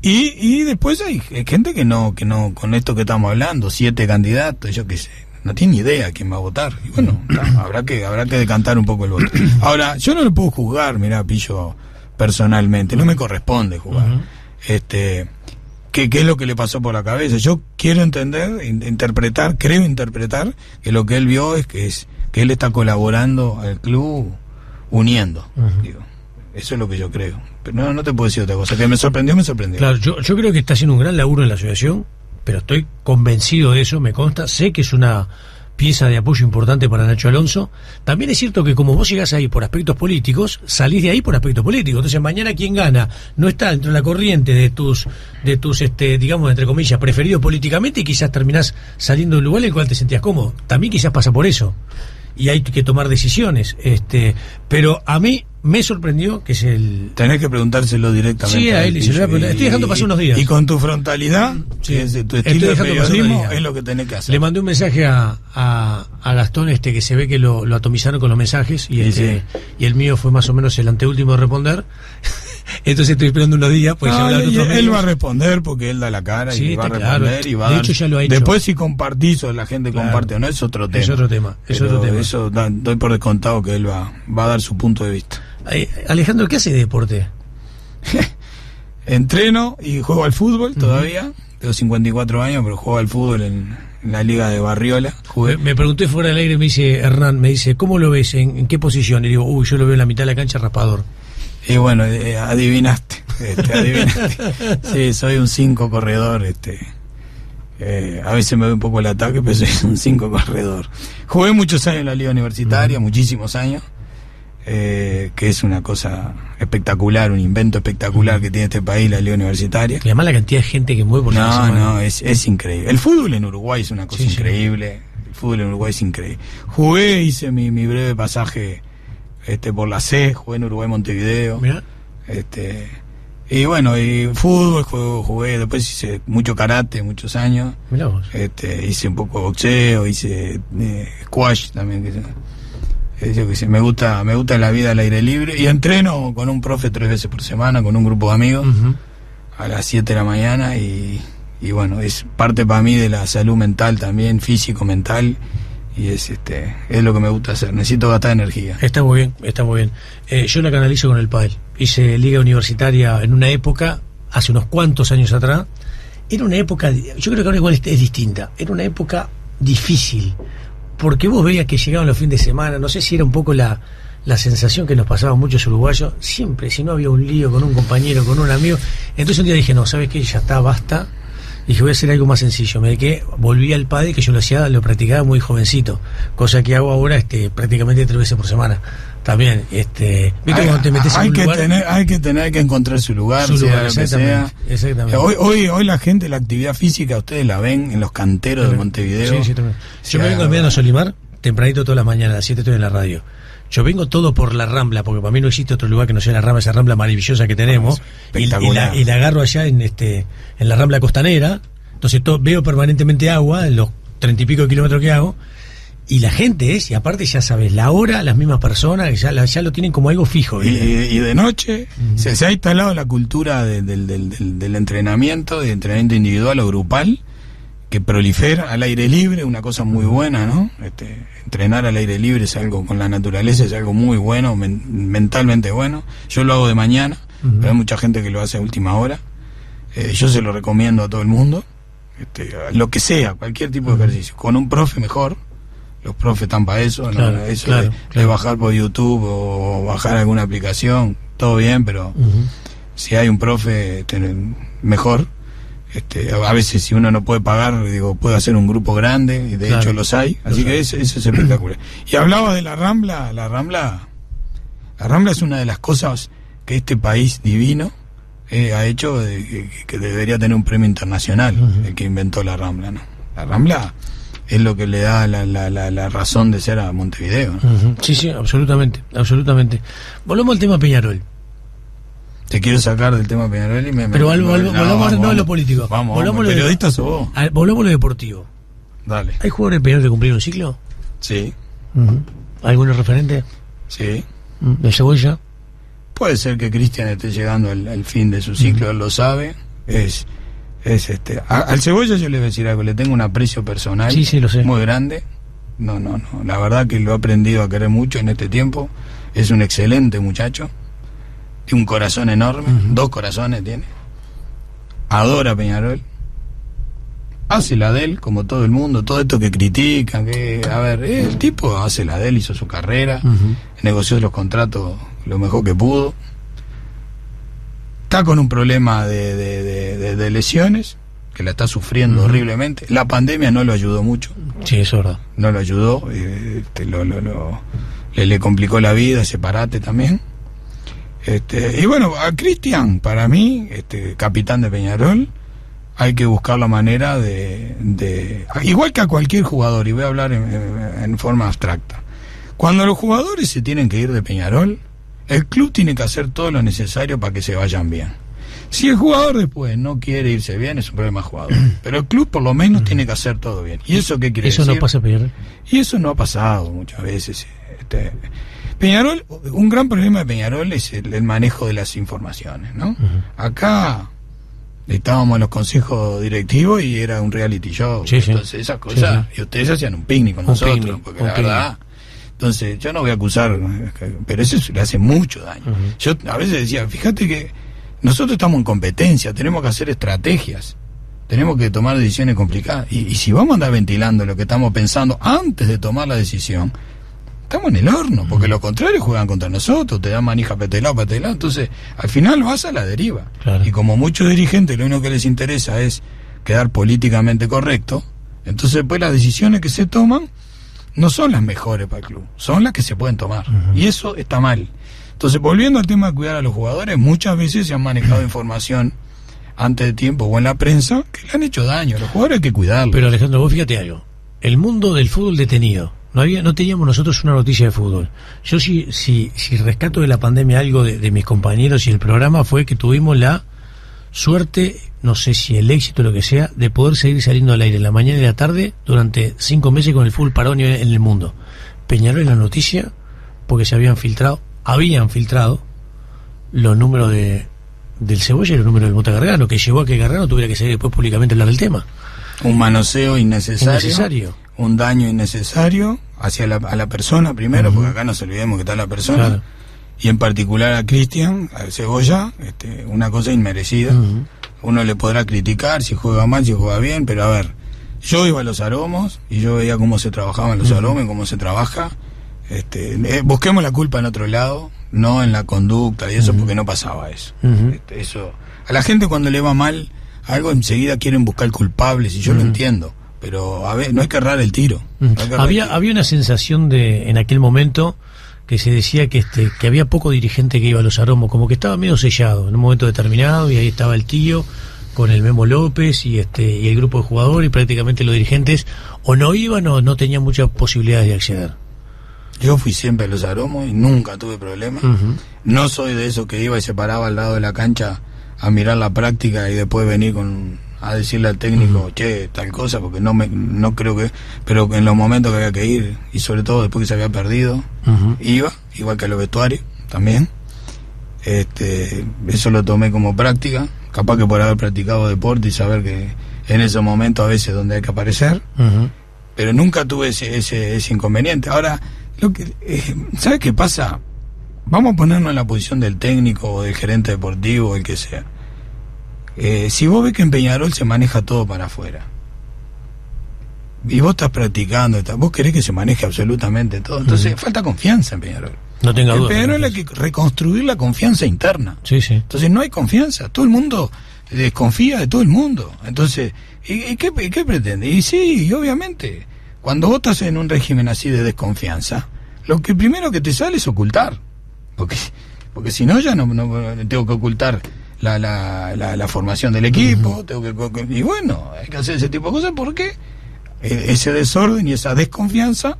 Y después hay gente que no, con esto que estamos hablando, 7 candidatos, yo qué sé, no tiene ni idea quién va a votar. Y bueno, habrá que decantar un poco el voto. Ahora, yo no lo puedo juzgar, mirá, Pillo, personalmente, no me corresponde jugar. Uh-huh. ¿Qué es lo que le pasó por la cabeza? Yo quiero entender, creo interpretar que lo que él vio es que él está colaborando al club, uniendo. Uh-huh. Digo, eso es lo que yo creo. Pero no te puedo decir otra cosa. Que me sorprendió. Claro, yo creo que está haciendo un gran laburo en la asociación, pero estoy convencido de eso, me consta. Sé que es una pieza de apoyo importante para Nacho Alonso. También es cierto que como vos llegás ahí por aspectos políticos, salís de ahí por aspectos políticos. Entonces mañana quien gana no está dentro de la corriente de tus digamos, entre comillas, preferidos políticamente, y quizás terminás saliendo del lugar en el cual te sentías cómodo. También quizás pasa por eso. Y hay que tomar decisiones. Pero a mí me sorprendió que es el... Tenés que preguntárselo directamente. Sí, a él, y se lo voy a preguntar. Estoy dejando pasar unos días. Y con tu frontalidad, sí, que es tu estilo de periodismo, es lo que tenés que hacer. Le mandé un mensaje a Gastón, que se ve que lo atomizaron con los mensajes, y sí. Y el mío fue más o menos el anteúltimo de responder. Entonces estoy esperando unos días, pues él va a responder porque él da la cara, sí, y va a responder, claro. Y va a dar... hecho, ya lo ha hecho. Después si compartís o la gente comparte o no, es otro tema. Es otro tema. Eso doy por descontado que él va a dar su punto de vista. Alejandro, ¿qué hace de deporte? Entreno y juego al fútbol todavía. Tengo 54 años, pero juego al fútbol en la liga de Barriola. Me pregunté fuera del aire, me dice Hernán, ¿cómo lo ves? ¿En qué posición? Y digo, yo lo veo en la mitad de la cancha, raspador. Y bueno, adivinaste. Sí, soy un 5 corredor. A veces me doy un poco el ataque, pero soy un 5 corredor. Jugué muchos años en la liga universitaria, muchísimos años. que es una cosa espectacular, un invento espectacular que tiene este país, la liga universitaria. Y además la cantidad de gente que mueve por la semana. No, es increíble. El fútbol en Uruguay es una cosa increíble. El fútbol en Uruguay es increíble. Jugué, hice mi breve pasaje por la C, jugué en Uruguay Montevideo. Mirá. Y bueno, y fútbol jugué, después hice mucho karate, muchos años. Mirá vos. Hice un poco de boxeo, hice squash también, que sé, me gusta la vida al aire libre, y entreno con un profe 3 veces por semana, con un grupo de amigos, a las 7 de la mañana, y bueno, es parte para mí de la salud mental también, físico, mental, y es lo que me gusta hacer. Necesito gastar energía. Está muy bien. Yo la canalizo con el pádel. Hice liga universitaria en una época, hace unos cuantos años atrás. Era una época, yo creo que ahora igual es distinta. Era una época difícil, porque vos veías que llegaban los fines de semana. No sé si era un poco la sensación que nos pasaba a muchos uruguayos. Siempre, si no había un lío con un compañero, con un amigo. Entonces un día dije, no, ¿sabes qué? Ya está, basta. Dije, voy a hacer algo más sencillo. Me dediqué, volví al pádel, que yo lo practicaba muy jovencito, cosa que hago ahora prácticamente 3 veces por semana. También, ¿viste cuando te metes en un lugar? Hay que encontrar su lugar, sea lo que sea. Exactamente. Hoy la gente, la actividad física, ustedes la ven en los canteros de Montevideo. Sí, también. Yo me vengo enviando a Solimar tempranito todas las mañanas, a las 7 estoy en la radio. Yo vengo todo por la Rambla, porque para mí no existe otro lugar que no sea la Rambla, esa Rambla maravillosa que tenemos. Y la agarro allá en la Rambla Costanera. Entonces veo permanentemente agua en los 30 y pico de kilómetros que hago. Y la gente y aparte ya sabes, la hora, las mismas personas, que ya lo tienen como algo fijo. Y de noche se ha instalado la cultura del entrenamiento, de entrenamiento individual o grupal, que prolifera al aire libre, una cosa muy buena, ¿no? Entrenar al aire libre es algo, con la naturaleza es algo muy bueno, mentalmente bueno. Yo lo hago de mañana, pero hay mucha gente que lo hace a última hora. Yo se lo recomiendo a todo el mundo, lo que sea, cualquier tipo de ejercicio, con un profe mejor. Los profes están para eso, claro, ¿no? Eso de bajar por YouTube o bajar alguna aplicación, todo bien, pero si hay un profe mejor. A veces si uno no puede pagar, puede hacer un grupo grande, y de hecho los hay, así que eso es espectacular. Y hablaba de la Rambla es una de las cosas que este país divino ha hecho, que debería tener un premio internacional, el que inventó la Rambla, ¿no? La Rambla es lo que le da la razón de ser a Montevideo, ¿no? Sí, absolutamente. Volvamos al tema Peñarol. Te quiero sacar del tema Peñarol y pero volvamos no a lo político. Vamos, periodista sos vos. Volvamos a lo deportivo. Dale. ¿Hay jugadores de Peñarol que cumplieron un ciclo? Sí. ¿Algunos referentes? Sí. ¿De Cebolla? Puede ser que Cristian esté llegando al fin de su ciclo, él lo sabe. Al Cebolla yo le voy a decir algo, le tengo un aprecio personal lo sé. Muy grande. No, la verdad que lo he aprendido a querer mucho en este tiempo. Es un excelente muchacho. Tiene un corazón enorme, 2 corazones tiene. Adora Peñarol. Hace la de él, como todo el mundo, todo esto que critican, el tipo hace la de él, hizo su carrera, negoció los contratos lo mejor que pudo. Está con un problema de lesiones, que la está sufriendo horriblemente. La pandemia no lo ayudó mucho. Sí, eso es verdad. No lo ayudó, le complicó la vida, ese parate también. Y bueno, a Cristian, para mí, capitán de Peñarol, hay que buscar la manera de igual que a cualquier jugador, y voy a hablar en forma abstracta. Cuando los jugadores se tienen que ir de Peñarol, el club tiene que hacer todo lo necesario para que se vayan bien. Si el jugador después no quiere irse bien, es un problema del jugador. Pero el club por lo menos tiene que hacer todo bien. ¿Y eso qué quiere decir? Eso no pasa, Peñarol. Y eso no ha pasado muchas veces. Peñarol, un gran problema de Peñarol es el manejo de las informaciones, ¿no? Acá estábamos en los consejos directivos y era un reality show. Entonces esas cosas, y ustedes hacían un picnic con nosotros, porque la verdad... Entonces, yo no voy a acusar, pero eso le hace mucho daño. Yo a veces decía, fíjate que nosotros estamos en competencia, tenemos que hacer estrategias, tenemos que tomar decisiones complicadas. Y si vamos a andar ventilando lo que estamos pensando antes de tomar la decisión, estamos en el horno, porque lo contrario juegan contra nosotros, te dan manija para este lado, entonces al final vas a la deriva. Claro. Y como muchos dirigentes lo único que les interesa es quedar políticamente correcto, entonces después las decisiones que se toman no son las mejores para el club, son las que se pueden tomar. Y eso está mal. Entonces, volviendo al tema de cuidar a los jugadores, muchas veces se han manejado información antes de tiempo o en la prensa que le han hecho daño. A los jugadores hay que cuidarlos. Pero Alejandro, vos fíjate algo. El mundo del fútbol detenido. No teníamos nosotros una noticia de fútbol. Yo si rescato de la pandemia algo de mis compañeros y el programa fue que tuvimos la suerte, no sé si el éxito o lo que sea, de poder seguir saliendo al aire en la mañana y la tarde durante 5 meses con el fútbol parón en el mundo. Peñarol en la noticia porque se habían filtrado los números del Cebolla y los números del Mota Gargano, que llevó a que Gargano tuviera que salir después públicamente a hablar del tema. Un manoseo innecesario. Un daño innecesario a la persona primero, porque acá no se olvidemos que está la persona, claro. Y en particular a Cristian, a Cebolla, una cosa inmerecida. Uno le podrá criticar si juega mal, si juega bien, pero a ver, yo iba a los aromos y yo veía cómo se trabajaban los aromos y cómo se trabaja. Busquemos la culpa en otro lado, no en la conducta y eso, porque no pasaba eso. Eso a la gente cuando le va mal algo enseguida quieren buscar culpables y yo lo entiendo, pero a ver, no hay que errar el tiro. Había una sensación en aquel momento que se decía que había poco dirigente que iba a los aromos, como que estaba medio sellado en un momento determinado, y ahí estaba el tío con el Memo López y el grupo de jugadores, y prácticamente los dirigentes o no iban o no tenían muchas posibilidades de acceder. Yo fui siempre a los aromos y nunca tuve problemas. No soy de esos que iba y se paraba al lado de la cancha a mirar la práctica y después venir a decirle al técnico, che, tal cosa, porque no creo que... Pero en los momentos que había que ir, y sobre todo después que se había perdido, iba, igual que a los vestuarios también. Eso lo tomé como práctica, capaz que por haber practicado deporte y saber que en esos momentos a veces donde hay que aparecer, pero nunca tuve ese inconveniente. Ahora, ¿sabes qué pasa? Vamos a ponernos en la posición del técnico o del gerente deportivo o el que sea. Si vos ves que en Peñarol se maneja todo para afuera y vos estás practicando, vos querés que se maneje absolutamente todo, entonces falta confianza en Peñarol. No tenga duda. En Peñarol hay que reconstruir la confianza interna. Sí. Entonces no hay confianza, todo el mundo desconfía de todo el mundo. Entonces, ¿y qué pretende? Y sí, obviamente, cuando vos estás en un régimen así de desconfianza, lo que primero que te sale es ocultar, porque si no ya no tengo que ocultar la formación del equipo, y bueno, hay que hacer ese tipo de cosas porque ese desorden y esa desconfianza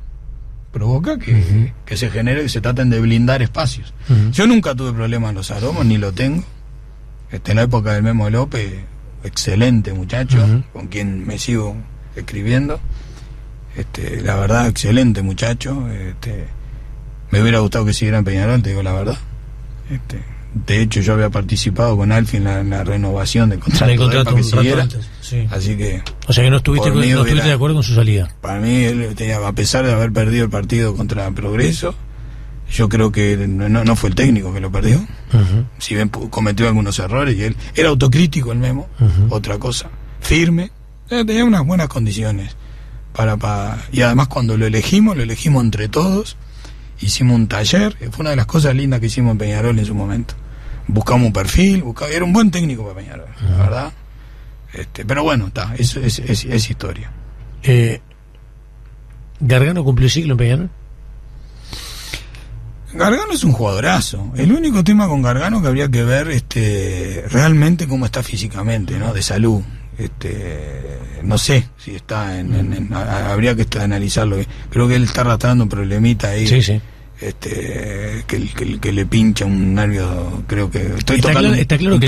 provoca que se genere, que se traten de blindar espacios. Yo nunca tuve problemas en los aromos, ni lo tengo. En la época del Memo López, excelente muchacho, con quien me sigo escribiendo. La verdad, excelente muchacho. Me hubiera gustado que siguiera en Peñarol, te digo la verdad. De hecho, yo había participado con Alfie en la renovación del contrato para que siguiera. Sí. Así que... O sea que no estuviste de acuerdo con su salida. Para mí, a pesar de haber perdido el partido contra Progreso, yo creo que no fue el técnico que lo perdió. Si bien cometió algunos errores, y él era autocrítico, el Memo, otra cosa. Firme, tenía unas buenas condiciones. Y además cuando lo elegimos entre todos. Hicimos un taller, fue una de las cosas lindas que hicimos en Peñarol en su momento. Buscamos un perfil, era un buen técnico para Peñarol, la verdad. Pero bueno, es historia. ¿Gargano cumplió ciclo en Peñarol? Gargano es un jugadorazo. El único tema con Gargano que habría que ver realmente cómo está físicamente, ¿no? De salud. No sé si está habría que analizarlo. Creo que él está arrastrando un problemita ahí. Sí. Que le pincha un nervio, creo que está claro que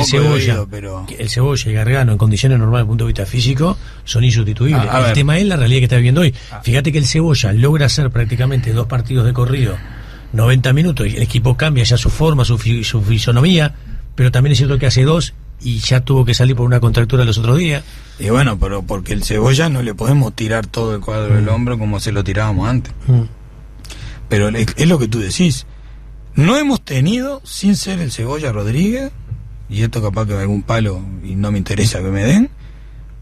el Cebolla y Gargano en condiciones normales desde el punto de vista físico son insustituibles. El tema es la realidad que está viviendo hoy. Fíjate que el Cebolla logra hacer prácticamente 2 partidos de corrido, 90 minutos, y el equipo cambia ya su forma, su fisonomía, pero también es cierto que hace 2 y ya tuvo que salir por una contractura los otros días. Y bueno, pero porque el Cebolla no le podemos tirar todo el cuadro del hombro como se lo tirábamos antes. Pero es lo que tú decís. No hemos tenido, sin ser el Cebolla Rodríguez, y esto capaz que me algún palo y no me interesa que me den,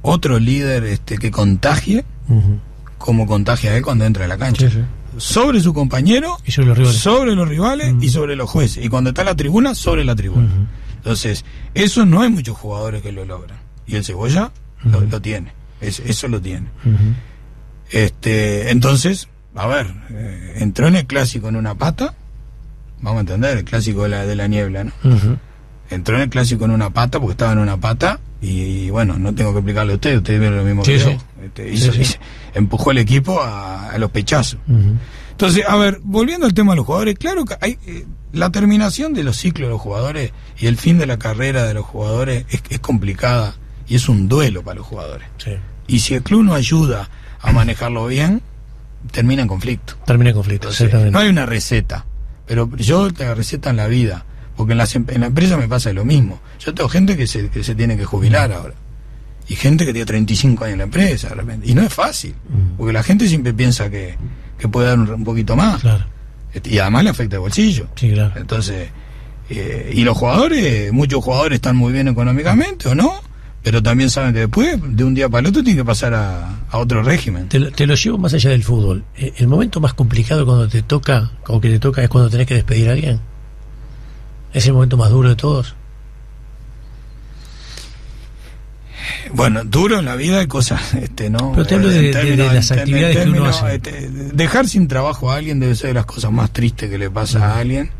otro líder que contagie, como contagia él cuando entra a la cancha. Sí. Sobre su compañero, y sobre los rivales, y sobre los jueces. Y cuando está en la tribuna, sobre la tribuna. Entonces, eso no hay muchos jugadores que lo logran. Y el Cebolla lo tiene. Eso lo tiene. Entonces, a ver, entró en el clásico en una pata, vamos a entender, el clásico de la niebla, ¿no? Ujú. Entró en el clásico en una pata porque estaba en una pata y bueno, no tengo que explicarle a ustedes vieron lo mismo Sí, que yo. sí. Sí, sí. Empujó el equipo a los pechazos. Ujú. Entonces, a ver, volviendo al tema de los jugadores, claro que hay la terminación de los ciclos de los jugadores y el fin de la carrera de los jugadores es complicada y es un duelo para los jugadores. Sí. Y si el club no ayuda a manejarlo bien, termina en conflicto. Termina el conflicto, Entonces, exactamente. no hay una receta, pero yo te la receta en la vida, porque en la empresa me pasa lo mismo. Yo tengo gente que se tiene que jubilar ahora, y gente que tiene 35 años en la empresa de repente, y no es fácil, porque la gente siempre piensa que puede dar un poquito más, Claro. y además le afecta el bolsillo. Sí, claro. Entonces, y los jugadores, muchos jugadores están muy bien económicamente o no, pero también saben que después, de un día para el otro, tienen que pasar a otro régimen. Te lo llevo más allá del fútbol. El momento más complicado cuando te toca, como que te toca, es cuando tenés que despedir a alguien. Es el momento más duro de todos. Bueno, duro en la vida hay cosas, ¿no? Pero te hablo de las actividades que uno hace. Dejar sin trabajo a alguien debe ser de las cosas más tristes que le pasa a alguien.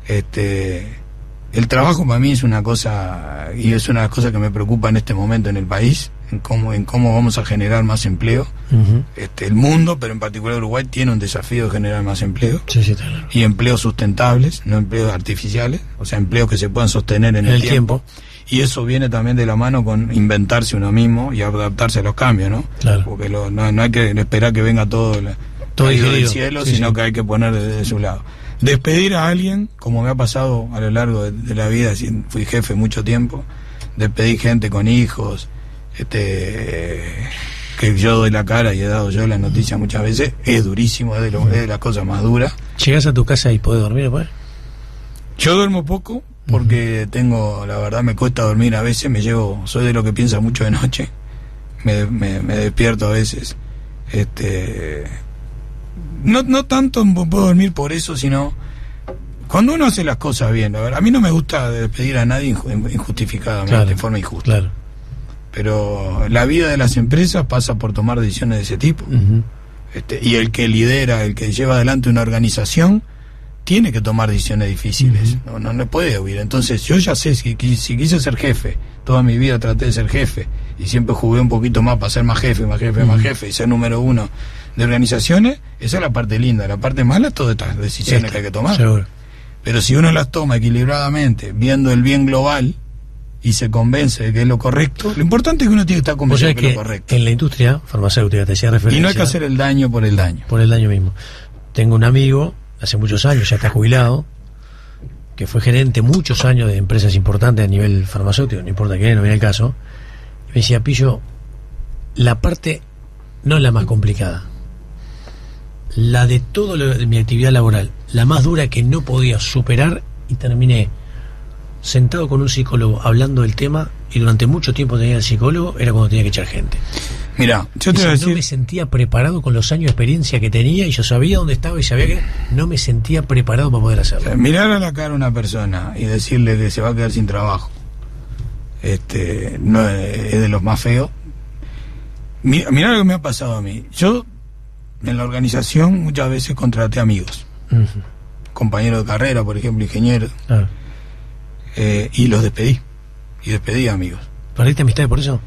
El trabajo para mí es una cosa, y es una de las cosas que me preocupa en este momento en el país, en cómo vamos a generar más empleo. Ujú. El mundo, pero en particular Uruguay, tiene un desafío de generar más empleo. Sí, sí, está claro. Y empleos sustentables, no empleos artificiales, o sea, empleos que se puedan sostener en el tiempo. Y eso viene también de la mano con inventarse uno mismo y adaptarse a los cambios, ¿no? Claro. Porque no hay que esperar que venga todo caído del digerido. cielo, Sí, sino sí. que hay que poner de su lado. Despedir a alguien, como me ha pasado a lo largo de la vida, fui jefe mucho tiempo, despedí gente con hijos, que yo doy la cara y he dado yo la noticia muchas veces, es durísimo, es de las cosas más duras. ¿Llegás a tu casa y podés dormir después? Yo duermo poco porque la verdad me cuesta dormir a veces, soy de lo que piensa mucho de noche, me despierto a veces, no tanto puedo dormir por eso, sino cuando uno hace las cosas bien. A mí no me gusta despedir a nadie injustificadamente, Claro, de forma injusta. Claro. Pero la vida de las empresas pasa por tomar decisiones de ese tipo. Ujú. Y el que lidera, el que lleva adelante una organización, tiene que tomar decisiones difíciles. No puede huir. Entonces, yo ya sé, si quise ser jefe, toda mi vida traté de ser jefe, y siempre jugué un poquito más para ser más jefe, y ser número uno de organizaciones. Esa es la parte linda. La parte mala es todas estas decisiones que hay que tomar. Seguro. Pero si uno las toma equilibradamente, viendo el bien global, y se convence de que es lo correcto, lo importante es que uno tiene que estar Vos convencido sabés de que es que lo correcto. en la industria farmacéutica, te hacía referencia. Y no hay que hacer el daño por el daño. Por el daño mismo. Tengo un amigo, hace muchos años, ya está jubilado, que fue gerente muchos años de empresas importantes a nivel farmacéutico, no importa qué, no viene el caso. Y me decía, Pillo, la parte no es la más complicada, la de todo de mi actividad laboral, la más dura que no podía superar, y terminé sentado con un psicólogo hablando del tema, y durante mucho tiempo tenía el psicólogo, era cuando tenía que echar gente. Mira, yo te voy a No me decir, sentía preparado con los años de experiencia que tenía, y yo sabía dónde estaba y sabía que no me sentía preparado para poder hacerlo. mirar a la cara a una persona y decirle que se va a quedar sin trabajo, no es de los más feos. Mirá lo que me ha pasado a mí. Yo en la organización muchas veces contraté amigos, Ujú. compañeros de carrera, por ejemplo, ingenieros, Claro. y los despedí. Y despedí amigos. ¿Perdiste amistad por eso?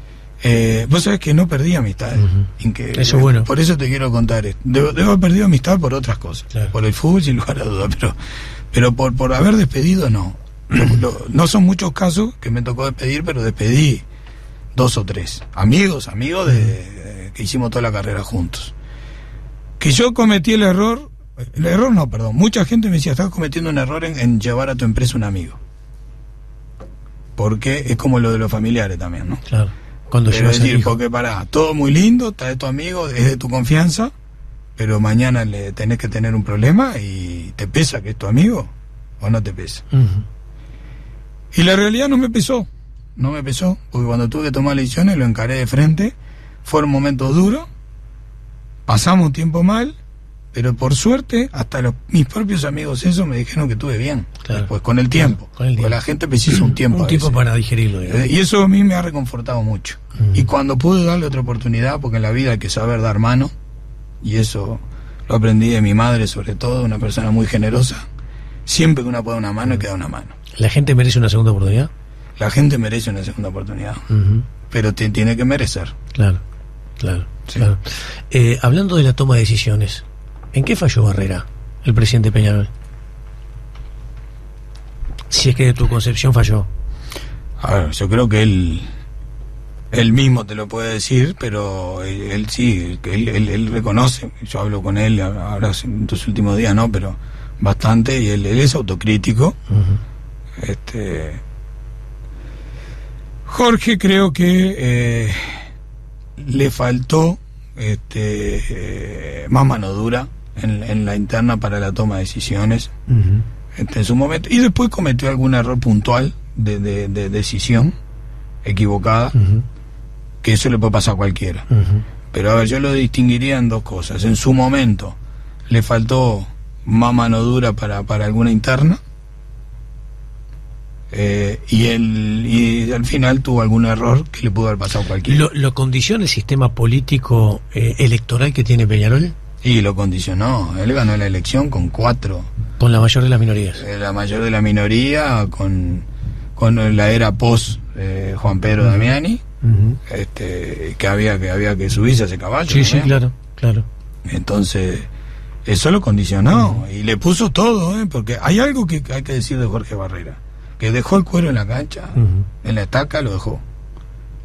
Vos sabés que no perdí amistades. Ujú. Eso es bueno. Por eso te quiero contar esto. Debo haber perdido amistad por otras cosas. Claro. Por el fútbol, sin lugar a duda. Pero por haber despedido, no. No son muchos casos que me tocó despedir, pero despedí 2 o 3. Amigos que hicimos toda la carrera juntos. Que yo cometí el error. Mucha gente me decía, estás cometiendo un error en llevar a tu empresa un amigo. Porque es como lo de los familiares también, ¿no? Claro. Cuando Pero llevas es al decir, hijo. porque todo muy lindo, está de tu amigo, es de tu confianza, pero mañana le tenés que tener un problema y te pesa que es tu amigo o no te pesa. Ujú. Y la realidad no me pesó, porque cuando tuve que tomar decisiones lo encaré de frente, fueron momentos duros, pasamos un tiempo mal, pero por suerte hasta mis propios amigos me dijeron que estuve bien, Claro. después con el tiempo, Con el porque tiempo. la gente precisa un tiempo. Un a tiempo veces. para digerirlo, digamos. Y eso a mí me ha reconfortado mucho. Y cuando pude darle otra oportunidad, porque en la vida hay que saber dar mano, y eso Lo aprendí de mi madre, sobre todo, una persona muy generosa. Siempre que uno puede dar una mano, hay que dar una mano. ¿La gente merece una segunda oportunidad? La gente merece una segunda oportunidad, pero tiene que merecer. Claro. Sí. Claro. Hablando de la toma de decisiones, ¿en qué falló Barrera, el presidente Peñarol? Si es que de tu concepción falló. A ver, yo creo que él mismo te lo puede decir, pero él sí, él reconoce. Yo hablo con él ahora en estos últimos días, no, pero bastante, y él es autocrítico. Jorge, creo que le faltó más mano dura en la interna para la toma de decisiones en su momento, y después cometió algún error puntual de decisión equivocada, que eso le puede pasar a cualquiera. Pero a ver, yo lo distinguiría en dos cosas. En su momento le faltó más mano dura para alguna interna, y al final tuvo algún error que le pudo haber pasado a cualquiera. ¿Lo condiciona el sistema político electoral que tiene Peñarol? Y lo condicionó. Él ganó la elección con 4. Con la mayor de las minorías. La mayor de la minoría, con la era post Juan Pedro Damiani, que había que subirse a ese caballo. Sí, claro. Entonces, eso lo condicionó y le puso todo, porque hay algo que hay que decir de Jorge Barrera, que dejó el cuero en la cancha, en la estaca lo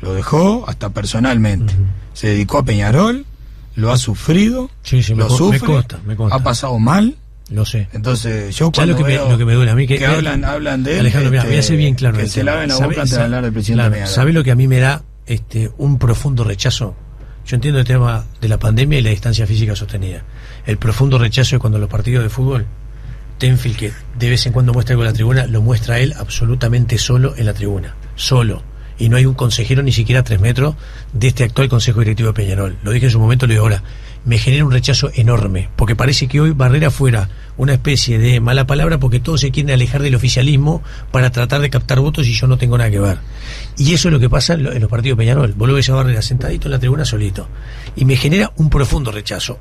dejó hasta personalmente. Se dedicó a Peñarol, lo ha sufrido, lo sufre, me consta. Ha pasado mal. Lo sé. Entonces, yo cuando lo que me duele a mí que hablan de él, Alejandro, mira, voy a ser bien claro. Que se laven la boca antes de hablar del presidente Peñarol. ¿Sabe lo que a mí me da un profundo rechazo? Yo entiendo el tema de la pandemia y la distancia física sostenida. El profundo rechazo es cuando los partidos de fútbol, Tenfield, que de vez en cuando muestra algo en la tribuna, lo muestra él absolutamente solo en la tribuna. Solo. Y no hay un consejero ni siquiera a 3 metros de este actual Consejo Directivo de Peñarol. Lo dije en su momento, lo digo ahora. Me genera un rechazo enorme, porque parece que hoy Barrera fuera una especie de mala palabra porque todos se quieren alejar del oficialismo para tratar de captar votos y yo no tengo nada que ver. Y eso es lo que pasa en los partidos de Peñarol. Vos lo ves a Barrera sentadito en la tribuna solito. Y me genera un profundo rechazo.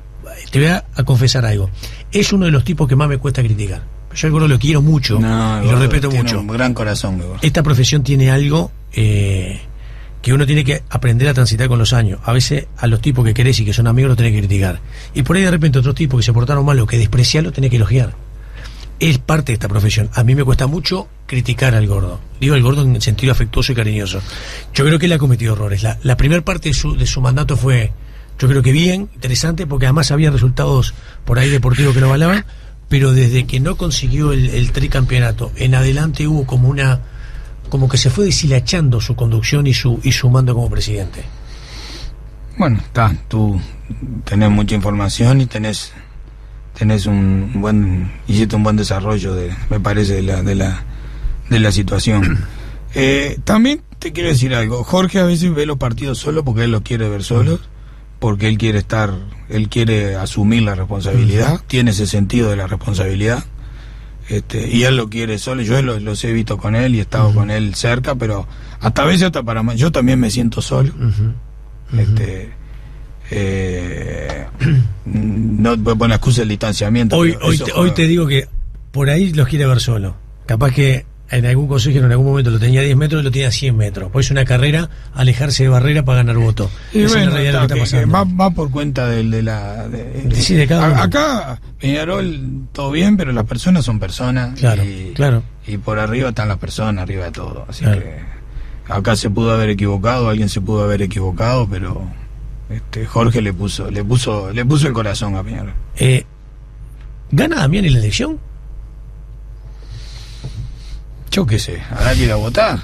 Te voy a confesar algo. Es uno de los tipos que más me cuesta criticar. Yo al gordo lo quiero mucho y lo respeto mucho. Un gran corazón, gordo. Esta profesión tiene algo que uno tiene que aprender a transitar con los años. A veces a los tipos que querés y que son amigos los tenés que criticar. Y por ahí de repente otros tipos que se portaron mal o que despreciar los tenés que elogiar. Es parte de esta profesión. A mí me cuesta mucho criticar al gordo. Digo al gordo en sentido afectuoso y cariñoso. Yo creo que él ha cometido errores. La primera parte de su mandato fue, yo creo que bien, interesante, porque además había resultados por ahí deportivos que lo avalaban, pero desde que no consiguió el tricampeonato en adelante hubo como que se fue deshilachando su conducción y su mando como presidente. Bueno, tú tenés mucha información y tenés hiciste un buen desarrollo me parece de la situación. También te quiero decir algo. Jorge a veces ve los partidos solo porque él los quiere ver solos, porque él quiere asumir la responsabilidad, tiene ese sentido de la responsabilidad. Y él lo quiere solo. Yo los he visto con él y he estado con él cerca, pero hasta a veces yo también me siento solo. No puedo poner excusa del distanciamiento. Hoy te digo que por ahí los quiere ver solo. Capaz que en algún consejero en algún momento lo tenía a 10 metros y lo tenía a 100 metros. Pues es una carrera, alejarse de Barrera para ganar voto. Y esa es la realidad lo que está pasando. Va por cuenta de cada uno. Acá, Peñarol, todo bien, pero las personas son personas. Claro. Y por arriba están las personas, arriba de todo. Así que acá se pudo haber equivocado, alguien se pudo haber equivocado, pero Jorge le puso el corazón a Peñarol. ¿Gana Damián en la elección? Yo qué sé, ahora quiero votar,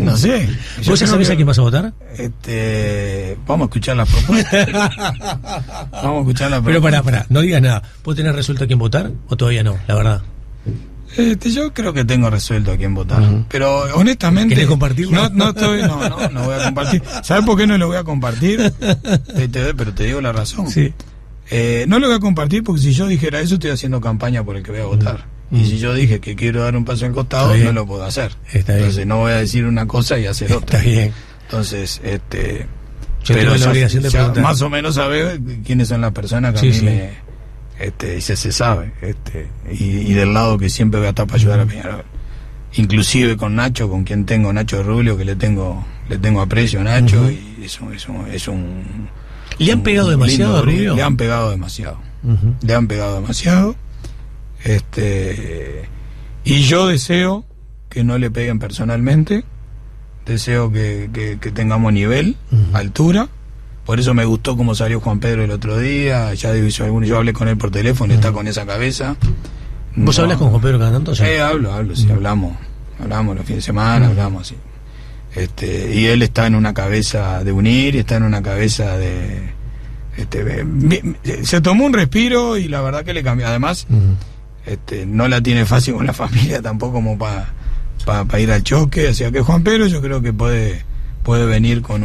no sé. ¿Vos ya sabés a quién vas a votar? Vamos a escuchar las propuestas. Pero pará, no digas nada. ¿Vos tenés resuelto a quién votar o todavía no, la verdad? Yo creo que tengo resuelto a quién votar, pero honestamente... ¿Querés compartirlo? No voy a compartir. ¿Sabes por qué no lo voy a compartir? Pero te digo la razón. Sí. No lo voy a compartir porque si yo dijera eso estoy haciendo campaña por el que voy a votar. Y si yo dije que quiero dar un paso al costado, no lo puedo hacer. Entonces no voy a decir una cosa y hacer otra. Está bien. Entonces, yo tengo la obligación de preguntar. Más o menos saber quiénes son las personas que a mí y se sabe, y del lado que siempre voy a estar para ayudar a Peñarol. Inclusive con Nacho, con quien tengo, Nacho Rubio, que le tengo aprecio a Nacho, y es un ¿Le han pegado demasiado a Rubio? Le han pegado demasiado. Le han pegado demasiado. Y yo deseo que no le peguen personalmente. Deseo que tengamos nivel, altura. Por eso me gustó cómo salió Juan Pedro el otro día. Ya yo hablé con él por teléfono, está con esa cabeza. ¿Vos hablas con Juan Pedro cada tanto? Hablo, sí, hablamos los fines de semana, hablamos así. Y él está en una cabeza de unir, y está en una cabeza de... se tomó un respiro y la verdad que le cambió. Además, no la tiene fácil con la familia tampoco como para ir al choque. O sea que Juan Pedro yo creo que puede venir con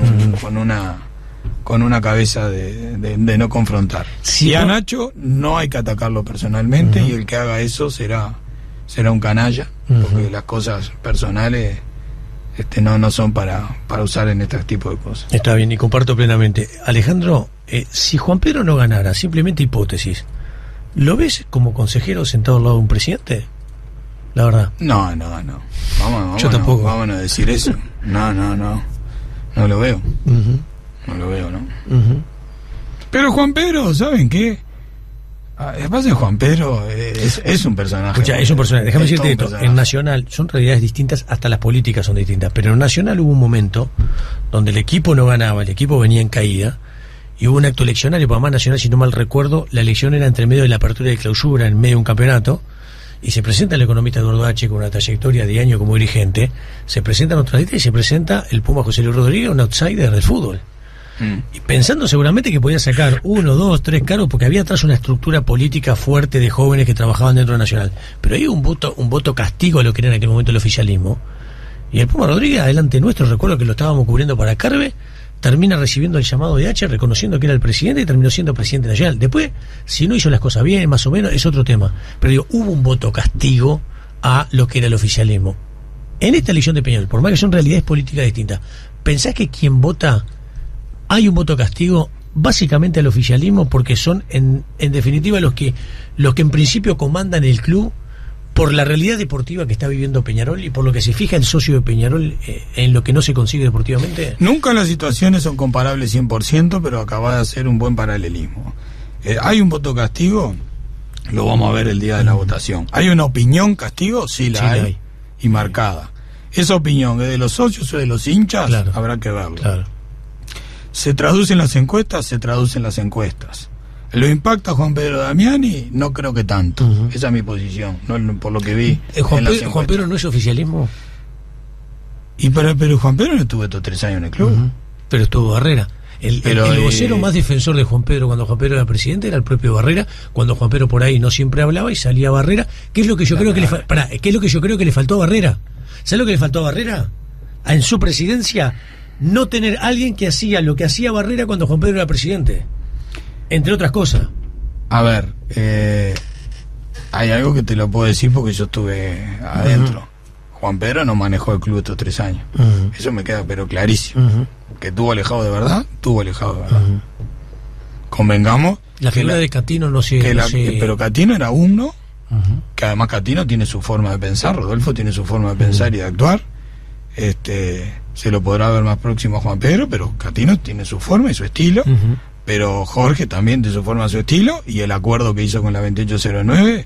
una cabeza de no confrontar. Sí, y a Nacho no hay que atacarlo personalmente, y el que haga eso será un canalla, porque las cosas personales no son para usar en este tipo de cosas. Está bien, y comparto plenamente. Alejandro, si Juan Pedro no ganara, simplemente hipótesis, ¿lo ves como consejero sentado al lado de un presidente? La verdad. No. Yo tampoco. Vamos a decir eso. No lo veo. No lo veo, ¿no? Pero Juan Pedro, ¿saben qué? Además de Juan Pedro, es un personaje. Escucha, es un personaje. Déjame decirte esto. Personaje. En Nacional son realidades distintas, hasta las políticas son distintas. Pero en Nacional hubo un momento donde el equipo no ganaba, el equipo venía en caída, y hubo un acto eleccionario, por más Nacional, si no mal recuerdo, la elección era entre medio de la apertura y de clausura, en medio de un campeonato, y se presenta el economista Eduardo H. con una trayectoria de años como dirigente, se presenta otra lista y se presenta el Puma José Luis Rodríguez, un outsider del fútbol. Y pensando seguramente que podía sacar 1, 2, 3 cargos, porque había atrás una estructura política fuerte de jóvenes que trabajaban dentro de Nacional. Pero hay un voto castigo a lo que era en aquel momento el oficialismo. Y el Puma Rodríguez, adelante nuestro, recuerdo que lo estábamos cubriendo para Carve, termina recibiendo el llamado de H, reconociendo que era el presidente, y terminó siendo presidente nacional. Después, si no hizo las cosas bien, más o menos, es otro tema. Pero digo, hubo un voto castigo a lo que era el oficialismo. En esta elección de Peñarol, por más que son realidades políticas distintas, ¿pensás que quien vota, hay un voto castigo básicamente al oficialismo, porque son en definitiva los que en principio comandan el club por la realidad deportiva que está viviendo Peñarol y por lo que se fija el socio de Peñarol en lo que no se consigue deportivamente? Nunca las situaciones son comparables 100%, pero acaba de hacer un buen paralelismo. ¿Hay un voto castigo? Lo vamos a ver el día de la votación. ¿Hay una opinión castigo? Sí la hay. Y marcada. Esa opinión, ¿es de los socios o de los hinchas? Claro. Habrá que verlo. Claro. ¿Se traducen las encuestas? Se traducen las encuestas. ¿Lo impacta Juan Pedro Damiani? No creo que tanto. Esa es mi posición, no por lo que vi. ¿Juan Pedro no es oficialismo? Pero Juan Pedro no estuvo estos 3 años en el club. Pero estuvo Barrera. El vocero más defensor de Juan Pedro cuando Juan Pedro era presidente era el propio Barrera, cuando Juan Pedro por ahí no siempre hablaba y salía Barrera. ¿Qué es lo que yo creo que le faltó a Barrera? ¿Sabes lo que le faltó a Barrera? En su presidencia, no tener alguien que hacía lo que hacía Barrera cuando Juan Pedro era presidente. Entre otras cosas. A ver, hay algo que te lo puedo decir porque yo estuve adentro. Juan Pedro no manejó el club estos 3 años. Eso me queda pero clarísimo. Que estuvo alejado de verdad, Convengamos. La figura de Catino no sé. Pero Catino era uno, que además Catino tiene su forma de pensar, Rodolfo tiene su forma de pensar y de actuar. Se lo podrá ver más próximo a Juan Pedro, pero Catino tiene su forma y su estilo. Pero Jorge también de su forma, su estilo, y el acuerdo que hizo con la 2809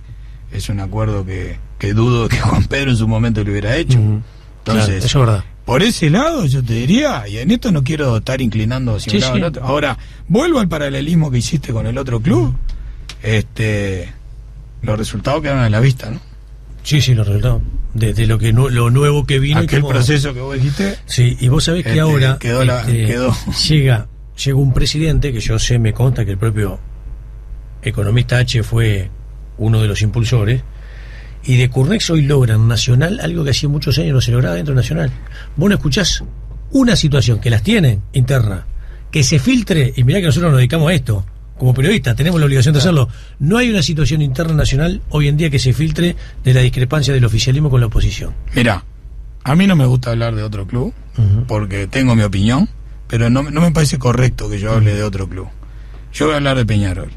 es un acuerdo que dudo que Juan Pedro en su momento lo hubiera hecho. Entonces, claro, eso es verdad. Por ese lado yo te diría, y en esto no quiero estar inclinando hacia un lado al otro. Ahora, vuelvo al paralelismo que hiciste con el otro club. Los resultados quedaron a la vista, ¿no? Sí, los resultados. De lo nuevo que vino. Aquel proceso que vos dijiste. Sí, y vos sabés que ahora quedó. Llega un presidente que yo sé, me consta que el propio economista H fue uno de los impulsores, y de Curnex hoy logran Nacional algo que hacía muchos años no se lograba dentro de Nacional. Vos no escuchás una situación que las tienen interna, que se filtre, y mirá que nosotros nos dedicamos a esto, como periodistas, tenemos la obligación de hacerlo. No hay una situación interna nacional hoy en día que se filtre de la discrepancia del oficialismo con la oposición. Mirá, a mí no me gusta hablar de otro club, porque tengo mi opinión, pero no me parece correcto que yo hable de otro club. Yo voy a hablar de Peñarol.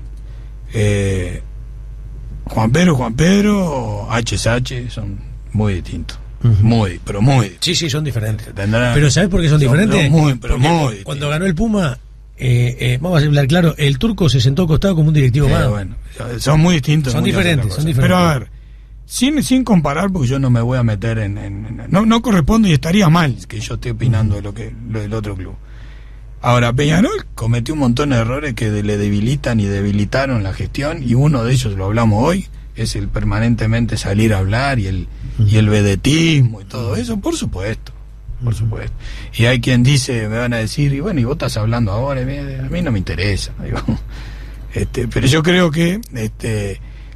Juan Pedro, HSH son muy distintos. Muy distintos. Sí, son diferentes. Tendrán- Pero ¿sabes por qué son diferentes? muy Porque distintos. cuando ganó el Puma, vamos a hablar claro, el turco se sentó acostado como un directivo más. Bueno, son muy distintos. Son muchas diferentes, otras son cosas. diferentes. Pero a ver, sin comparar, porque yo no me voy a meter no corresponde y estaría mal que yo esté opinando de lo del otro club. Ahora, Peñarol cometió un montón de errores que le debilitan y debilitaron la gestión, y uno de ellos, lo hablamos hoy, es el permanentemente salir a hablar y el vedetismo y todo eso, por supuesto. Y hay quien dice, me van a decir, y bueno, y vos estás hablando ahora, a mí no me interesa, digo. Pero yo creo que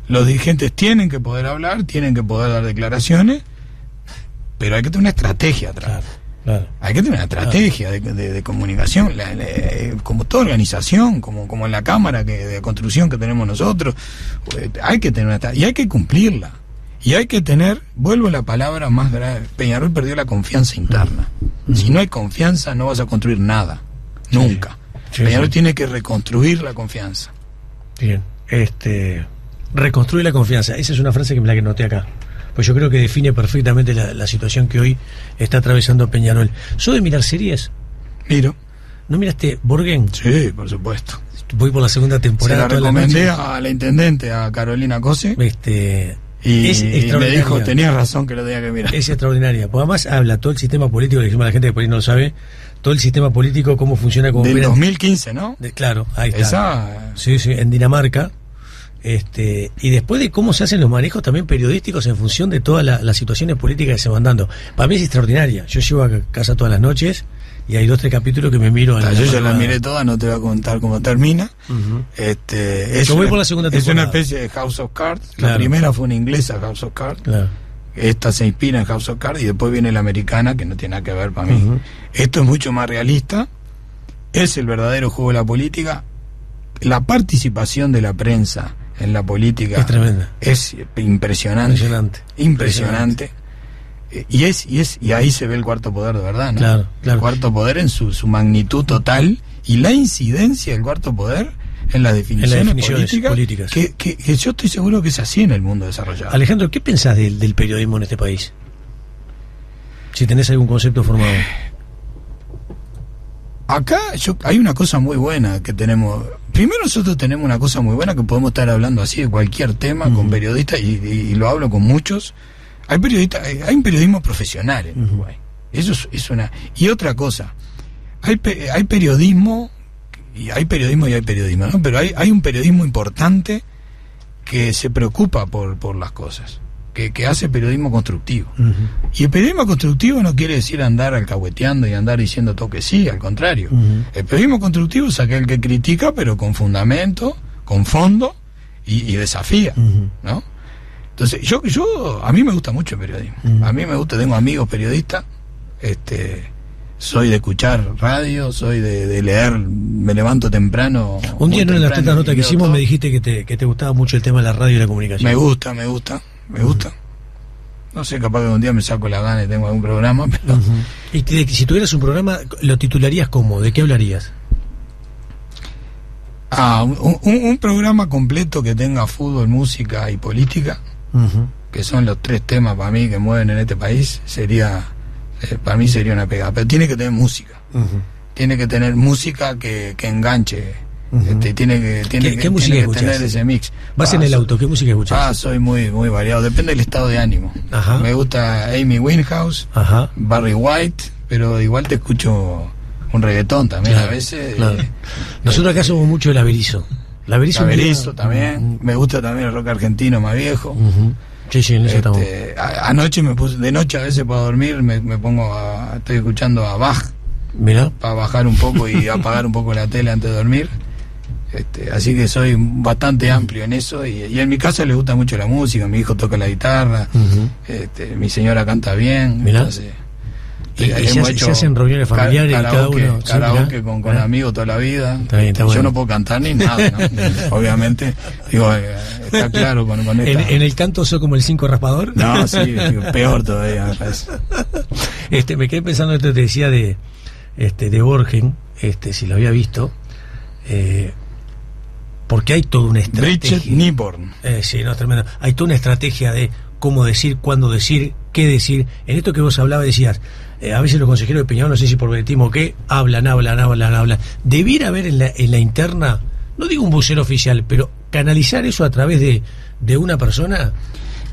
los dirigentes tienen que poder hablar, tienen que poder dar declaraciones, pero hay que tener una estrategia atrás. Claro. Hay que tener una estrategia de comunicación, como toda organización, como en la cámara de construcción que tenemos nosotros. Hay que tener una estrategia y hay que cumplirla. Y hay que tener, vuelvo a la palabra más grave, Peñarol perdió la confianza interna. Si no hay confianza, no vas a construir nada. Nunca. Peñarol tiene que reconstruir la confianza. Bien. Reconstruir la confianza. Esa es una frase que me la que noté acá. Pues yo creo que define perfectamente la situación que hoy está atravesando Peñarol. ¿Sos de mirar series? Miro. ¿No miraste Borgen? Sí, por supuesto. Voy por la segunda Se temporada. la toda la recomendé noche. a la intendente, a Carolina Cose, Y es y me extraordinaria. dijo, tenías razón que lo tenía que mirar. Es extraordinaria. Porque además habla todo el sistema político, le decimos a la gente que por ahí no lo sabe, todo el sistema político, cómo funciona, cómo Del opera. 2015, ¿no? Claro, ahí está. Esa... Sí, en Dinamarca. Y después de cómo se hacen los manejos también periodísticos en función de todas las situaciones políticas que se van dando. Para mí es extraordinaria. Yo llego a casa todas las noches y hay 2-3 capítulos que me miro en Yo ya la madrugada. miré toda, no te voy a contar cómo termina. Yo voy por la segunda Es una temporada. especie de House of Cards. Claro. La primera fue una inglesa, House of Cards. Claro. Esta se inspira en House of Cards y después viene la americana, que no tiene nada que ver para mí. Esto es mucho más realista. Es el verdadero juego de la política. La participación de la prensa en la política Es tremenda. es impresionante. Y ahí se ve el cuarto poder de verdad, ¿no? Claro. El cuarto poder en su magnitud total y la incidencia del cuarto poder en las definiciones, políticas. que yo estoy seguro que es así en el mundo desarrollado. Alejandro, ¿qué pensás del periodismo en este país? Si tenés algún concepto formado. Acá hay una cosa muy buena que tenemos. Primero, nosotros tenemos una cosa muy buena que podemos estar hablando así de cualquier tema con periodistas, y lo hablo con muchos. Hay periodistas, hay un periodismo profesional en Uruguay. Eso es una. Y otra cosa, hay periodismo, y hay periodismo, ¿no? Pero hay un periodismo importante que se preocupa por las cosas, que hace periodismo constructivo. Y el periodismo constructivo no quiere decir andar alcahueteando y andar diciendo todo que sí, al contrario. El periodismo constructivo es aquel que critica, pero con fundamento, con fondo y desafía, ¿no? Entonces, a mí me gusta mucho el periodismo. A mí me gusta, tengo amigos periodistas, soy de escuchar radio, soy de leer, me levanto temprano. Un día en una de las tantas notas que leo hicimos todo. me dijiste que te gustaba mucho el tema de la radio y la comunicación. Me gusta. No sé, capaz que un día me saco la gana y tengo algún programa, pero... Y si tuvieras un programa, ¿lo titularías cómo? ¿De qué hablarías? Un programa completo que tenga fútbol, música y política, que son los 3 temas para mí que mueven en este país, para mí sería una pegada. Pero tiene que tener música. Tiene que tener música que enganche. ¿Qué música que escuchás? tener ese mix. Vas en el auto, ¿qué música escuchás? Soy muy variado, depende del estado de ánimo. Ajá. Me gusta Amy Winehouse, Ajá. Barry White, pero igual te escucho un reggaetón también, Claro, a veces. claro. Nosotros acá somos mucho de Laberizo. Laberizo también. Me gusta también el rock argentino más viejo. Sí, en eso estamos. Anoche me puse, de noche a veces para dormir me pongo estoy escuchando a Bach Mirá. para bajar un poco y apagar un poco la tele antes de dormir. Así que soy bastante amplio en eso, y en mi casa le gusta mucho la música. Mi hijo toca la guitarra, mi señora canta bien. Mirá. Entonces, Y hemos se hacen reuniones familiares y cada uno. Sí, karaoke mirá. con amigos toda la vida. Está bien, está Yo bueno. no puedo cantar ni nada, ¿no? Obviamente, digo, está claro con esta... En el canto soy como el 5 raspador. No, sí, digo, peor todavía me parece. Me quedé pensando, esto te decía de Borgen, si lo había visto, Porque hay toda una estrategia. Bridget Niborn. Sí, no, es tremendo. Hay toda una estrategia de cómo decir, cuándo decir, qué decir. En esto que vos hablabas decías, a veces los consejeros de Peñarol, no sé si por venetismo o qué, hablan. Debiera haber en la interna, no digo un vocero oficial, pero canalizar eso a través de una persona.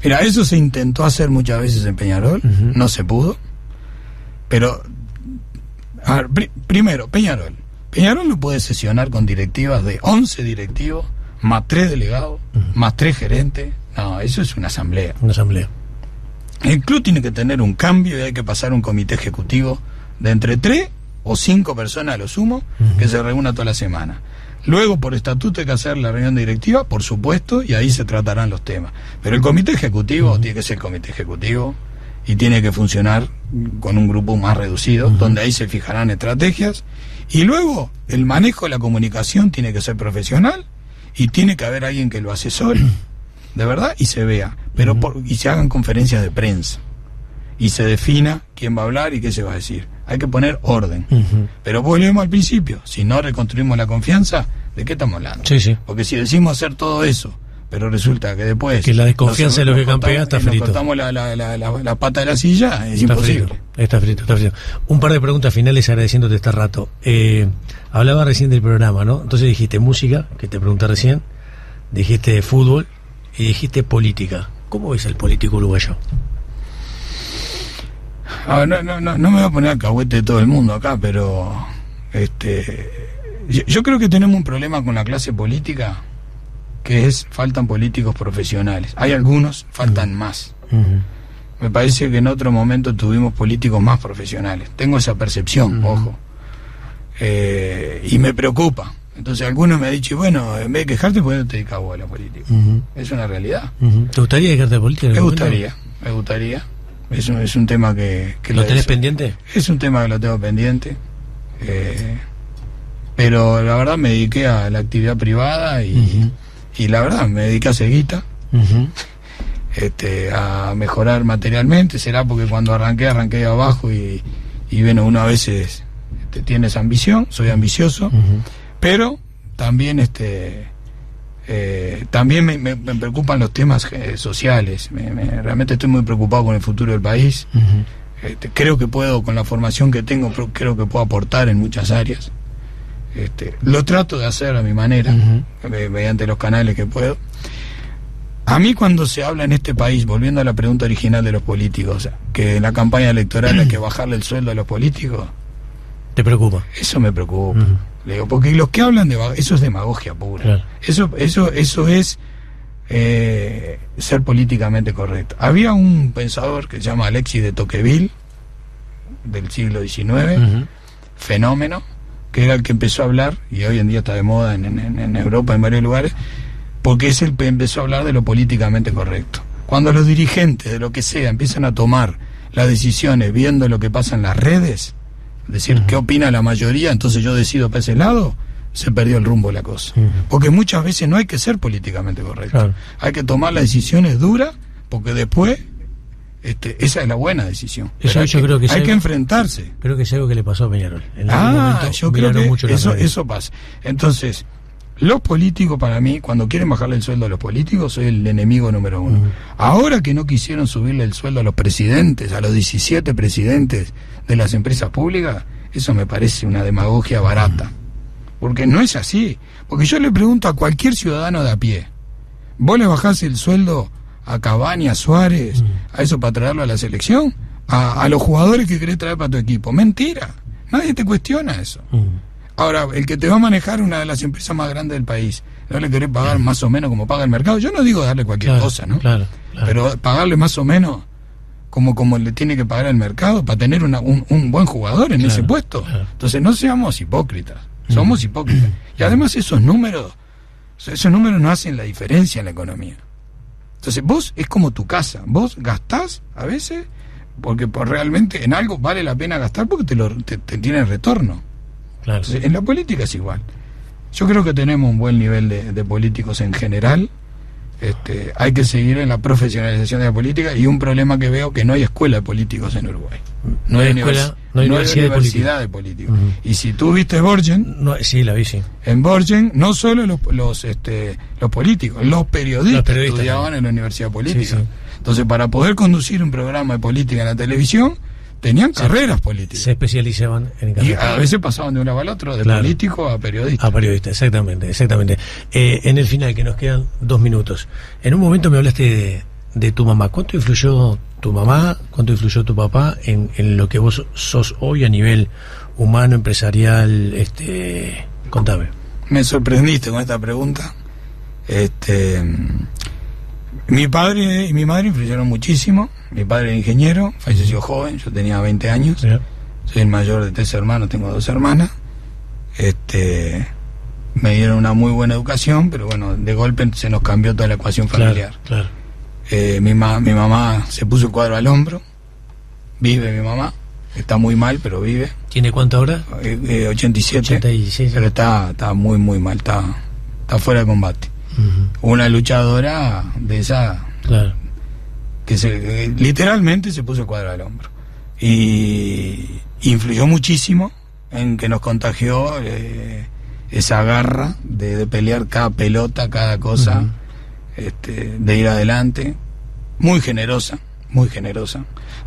Mira, eso se intentó hacer muchas veces en Peñarol, no se pudo. Pero, a ver, primero, Peñarol no puede sesionar con directivas de 11 directivos, más 3 delegados, más 3 gerentes. No, eso es una asamblea. Una asamblea. El club tiene que tener un cambio y hay que pasar un comité ejecutivo de entre 3 o 5 personas a lo sumo, que se reúna toda la semana. Luego, por estatuto, hay que hacer la reunión directiva, por supuesto, y ahí se tratarán los temas. Pero el comité ejecutivo tiene que ser comité ejecutivo y tiene que funcionar con un grupo más reducido, donde ahí se fijarán estrategias. Y luego, el manejo de la comunicación tiene que ser profesional y tiene que haber alguien que lo asesore, de verdad, y se vea. Pero y se hagan conferencias de prensa y se defina quién va a hablar y qué se va a decir. Hay que poner orden. Pero volvemos al principio. Si no reconstruimos la confianza, ¿de qué estamos hablando? Sí. Porque si decimos hacer todo eso, pero resulta que después... Que la desconfianza de lo que campea está frito. Nos cortamos la pata de la silla, es está imposible. Frito. Está frito. Un par de preguntas finales agradeciéndote este rato. Hablaba recién del programa, ¿no? Entonces dijiste música, que te pregunté recién, dijiste fútbol y dijiste política. ¿Cómo ves al político uruguayo? No me voy a poner alcahuete de todo el mundo acá, pero yo creo que tenemos un problema con la clase política, que es, faltan políticos profesionales. Hay algunos, faltan más. Me parece que en otro momento tuvimos políticos más profesionales. Tengo esa percepción, ojo. Y me preocupa. Entonces algunos me han dicho, bueno, en vez de quejarte, ¿por qué no te dedicas vos a la política? Es una realidad. ¿Te gustaría dedicarte a la política? Me gustaría. Es un tema que ¿Lo tenés pendiente? Es un tema que lo tengo pendiente. Pero la verdad me dediqué a la actividad privada y la verdad me dediqué a hacer guita, a mejorar materialmente. Será porque cuando arranqué de abajo y bueno, uno a veces tiene esa ambición, soy ambicioso, pero también también me preocupan los temas sociales. Realmente estoy muy preocupado con el futuro del país. Creo que puedo, con la formación que tengo, creo que puedo aportar en muchas áreas. Lo trato de hacer a mi manera, mediante los canales que puedo. A mí, cuando se habla en este país, volviendo a la pregunta original de los políticos, que en la campaña electoral hay que bajarle el sueldo a los políticos, ¿te preocupa? Eso me preocupa. Le digo, porque los que hablan eso es demagogia pura. Claro. Eso es ser políticamente correcto. Había un pensador que se llama Alexis de Tocqueville, del siglo XIX, fenómeno, que era el que empezó a hablar, y hoy en día está de moda en Europa, en varios lugares, porque es el que empezó a hablar de lo políticamente correcto. Cuando los dirigentes de lo que sea empiezan a tomar las decisiones viendo lo que pasa en las redes, es decir, qué opina la mayoría, entonces yo decido para ese lado, se perdió el rumbo de la cosa. Porque muchas veces no hay que ser políticamente correcto. Claro. Hay que tomar las decisiones duras, porque después esa es la buena decisión. Eso yo creo que hay que enfrentarse. Creo que es algo que le pasó a Peñarol. Yo creo que eso pasa. Entonces, los políticos, para mí, cuando quieren bajarle el sueldo a los políticos, soy el enemigo número uno. Ahora que no quisieron subirle el sueldo a los presidentes, a los 17 presidentes de las empresas públicas, eso me parece una demagogia barata. Porque no es así. Porque yo le pregunto a cualquier ciudadano de a pie, ¿vos le bajás el sueldo a Cavani, a Suárez, a eso para traerlo a la selección? A los jugadores que querés traer para tu equipo. Mentira. Nadie te cuestiona eso. Ahora, el que te va a manejar una de las empresas más grandes del país, ¿no le querés pagar más o menos como paga el mercado? Yo no digo darle cualquier cosa, ¿no? Claro. Pero pagarle más o menos como le tiene que pagar el mercado para tener un buen jugador en ese puesto. Entonces no seamos hipócritas. Somos hipócritas. Y además esos números no hacen la diferencia en la economía. Entonces vos es como tu casa. Vos gastás a veces porque realmente en algo vale la pena gastar porque te tiene retorno. Claro. Entonces, en la política es igual. Yo creo que tenemos un buen nivel de políticos en general. Hay que seguir en la profesionalización de la política, y un problema que veo que no hay escuela de políticos en Uruguay. No hay escuela, no hay universidad de política. Y si tú viste Borgen, sí, la vi, sí. En Borgen, no solo los políticos, los periodistas estudiaban en la universidad política. Sí, sí. Entonces, para poder conducir un programa de política en la televisión, tenían carreras políticas. Se especializaban en carreras. Y a veces pasaban de un lado al otro, de político a periodista. A periodista, exactamente. En el final, que nos quedan 2 minutos. En un momento me hablaste de tu mamá. ¿Cuánto influyó tu mamá, cuánto influyó tu papá en lo que vos sos hoy a nivel humano, empresarial? Contame. Me sorprendiste con esta pregunta. Mi padre y mi madre influyeron muchísimo. Mi padre era ingeniero, falleció joven, yo tenía 20 años. Sí. Soy el mayor de 3 hermanos, tengo 2 hermanas. Me dieron una muy buena educación, pero bueno, de golpe se nos cambió toda la ecuación familiar. Claro. Mi mamá se puso el cuadro al hombro. Vive mi mamá, está muy mal, pero vive. ¿Tiene cuánto ahora? 87. 86. Pero está muy mal, está fuera de combate. Una luchadora de esa, claro, que literalmente se puso el cuadro al hombro y influyó muchísimo en que nos contagió esa garra de pelear cada pelota, cada cosa, de ir adelante. Muy generosa.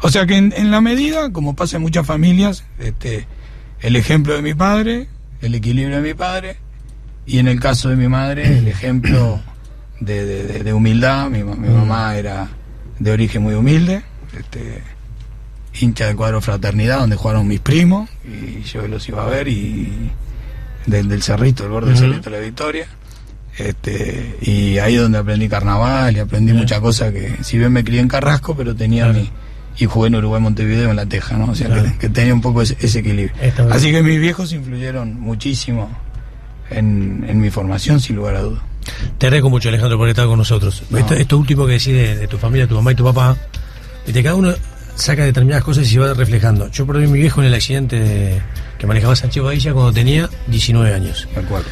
O sea que en la medida, como pasa en muchas familias, el ejemplo de mi padre, el equilibrio de mi padre, y en el caso de mi madre, el ejemplo de humildad. Mi mamá era de origen muy humilde, hincha del cuadro Fraternidad, donde jugaron mis primos, y yo los iba a ver, y del Cerrito, del borde del Cerrito de la Victoria. Y ahí donde aprendí carnaval y aprendí muchas cosas que, si bien me crié en Carrasco, pero tenía y jugué en Uruguay, Montevideo, en La Teja, ¿no? O sea, que tenía un poco ese equilibrio. Así que mis viejos influyeron muchísimo en mi formación, sin lugar a dudas. Te agradezco mucho, Alejandro, por estar con nosotros. Esto último que decís de tu familia, tu mamá y tu papá, cada uno saca determinadas cosas y se va reflejando. Yo perdí a mi viejo en el accidente que manejaba Sánchez Badilla cuando tenía 19 años. De acuerdo.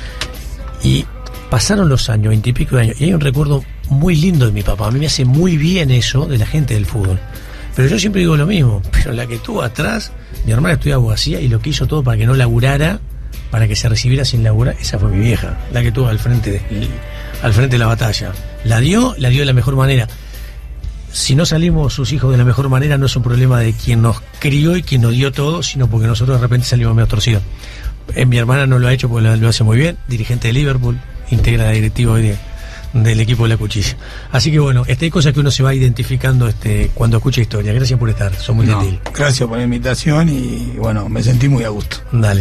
Y pasaron los años, 20 y pico de años, y hay un recuerdo muy lindo de mi papá. A mí me hace muy bien eso de la gente del fútbol. Pero yo siempre digo lo mismo, pero la que estuvo atrás, mi hermana estudió abogacía y lo que hizo todo para que no laburara, para que se recibiera sin laburar, esa fue mi vieja, la que estuvo al frente de la batalla. La dio de la mejor manera. Si no salimos sus hijos de la mejor manera, no es un problema de quien nos crió y quien nos dio todo, sino porque nosotros de repente salimos medio torcidos. Mi hermana no lo ha hecho porque lo hace muy bien, dirigente de Liverpool, integra la directiva hoy del equipo de la Cuchilla. Así que bueno, hay cosas que uno se va identificando cuando escucha historia. Gracias por estar, son muy gentil. Gracias por la invitación y bueno, me sentí muy a gusto. Dale.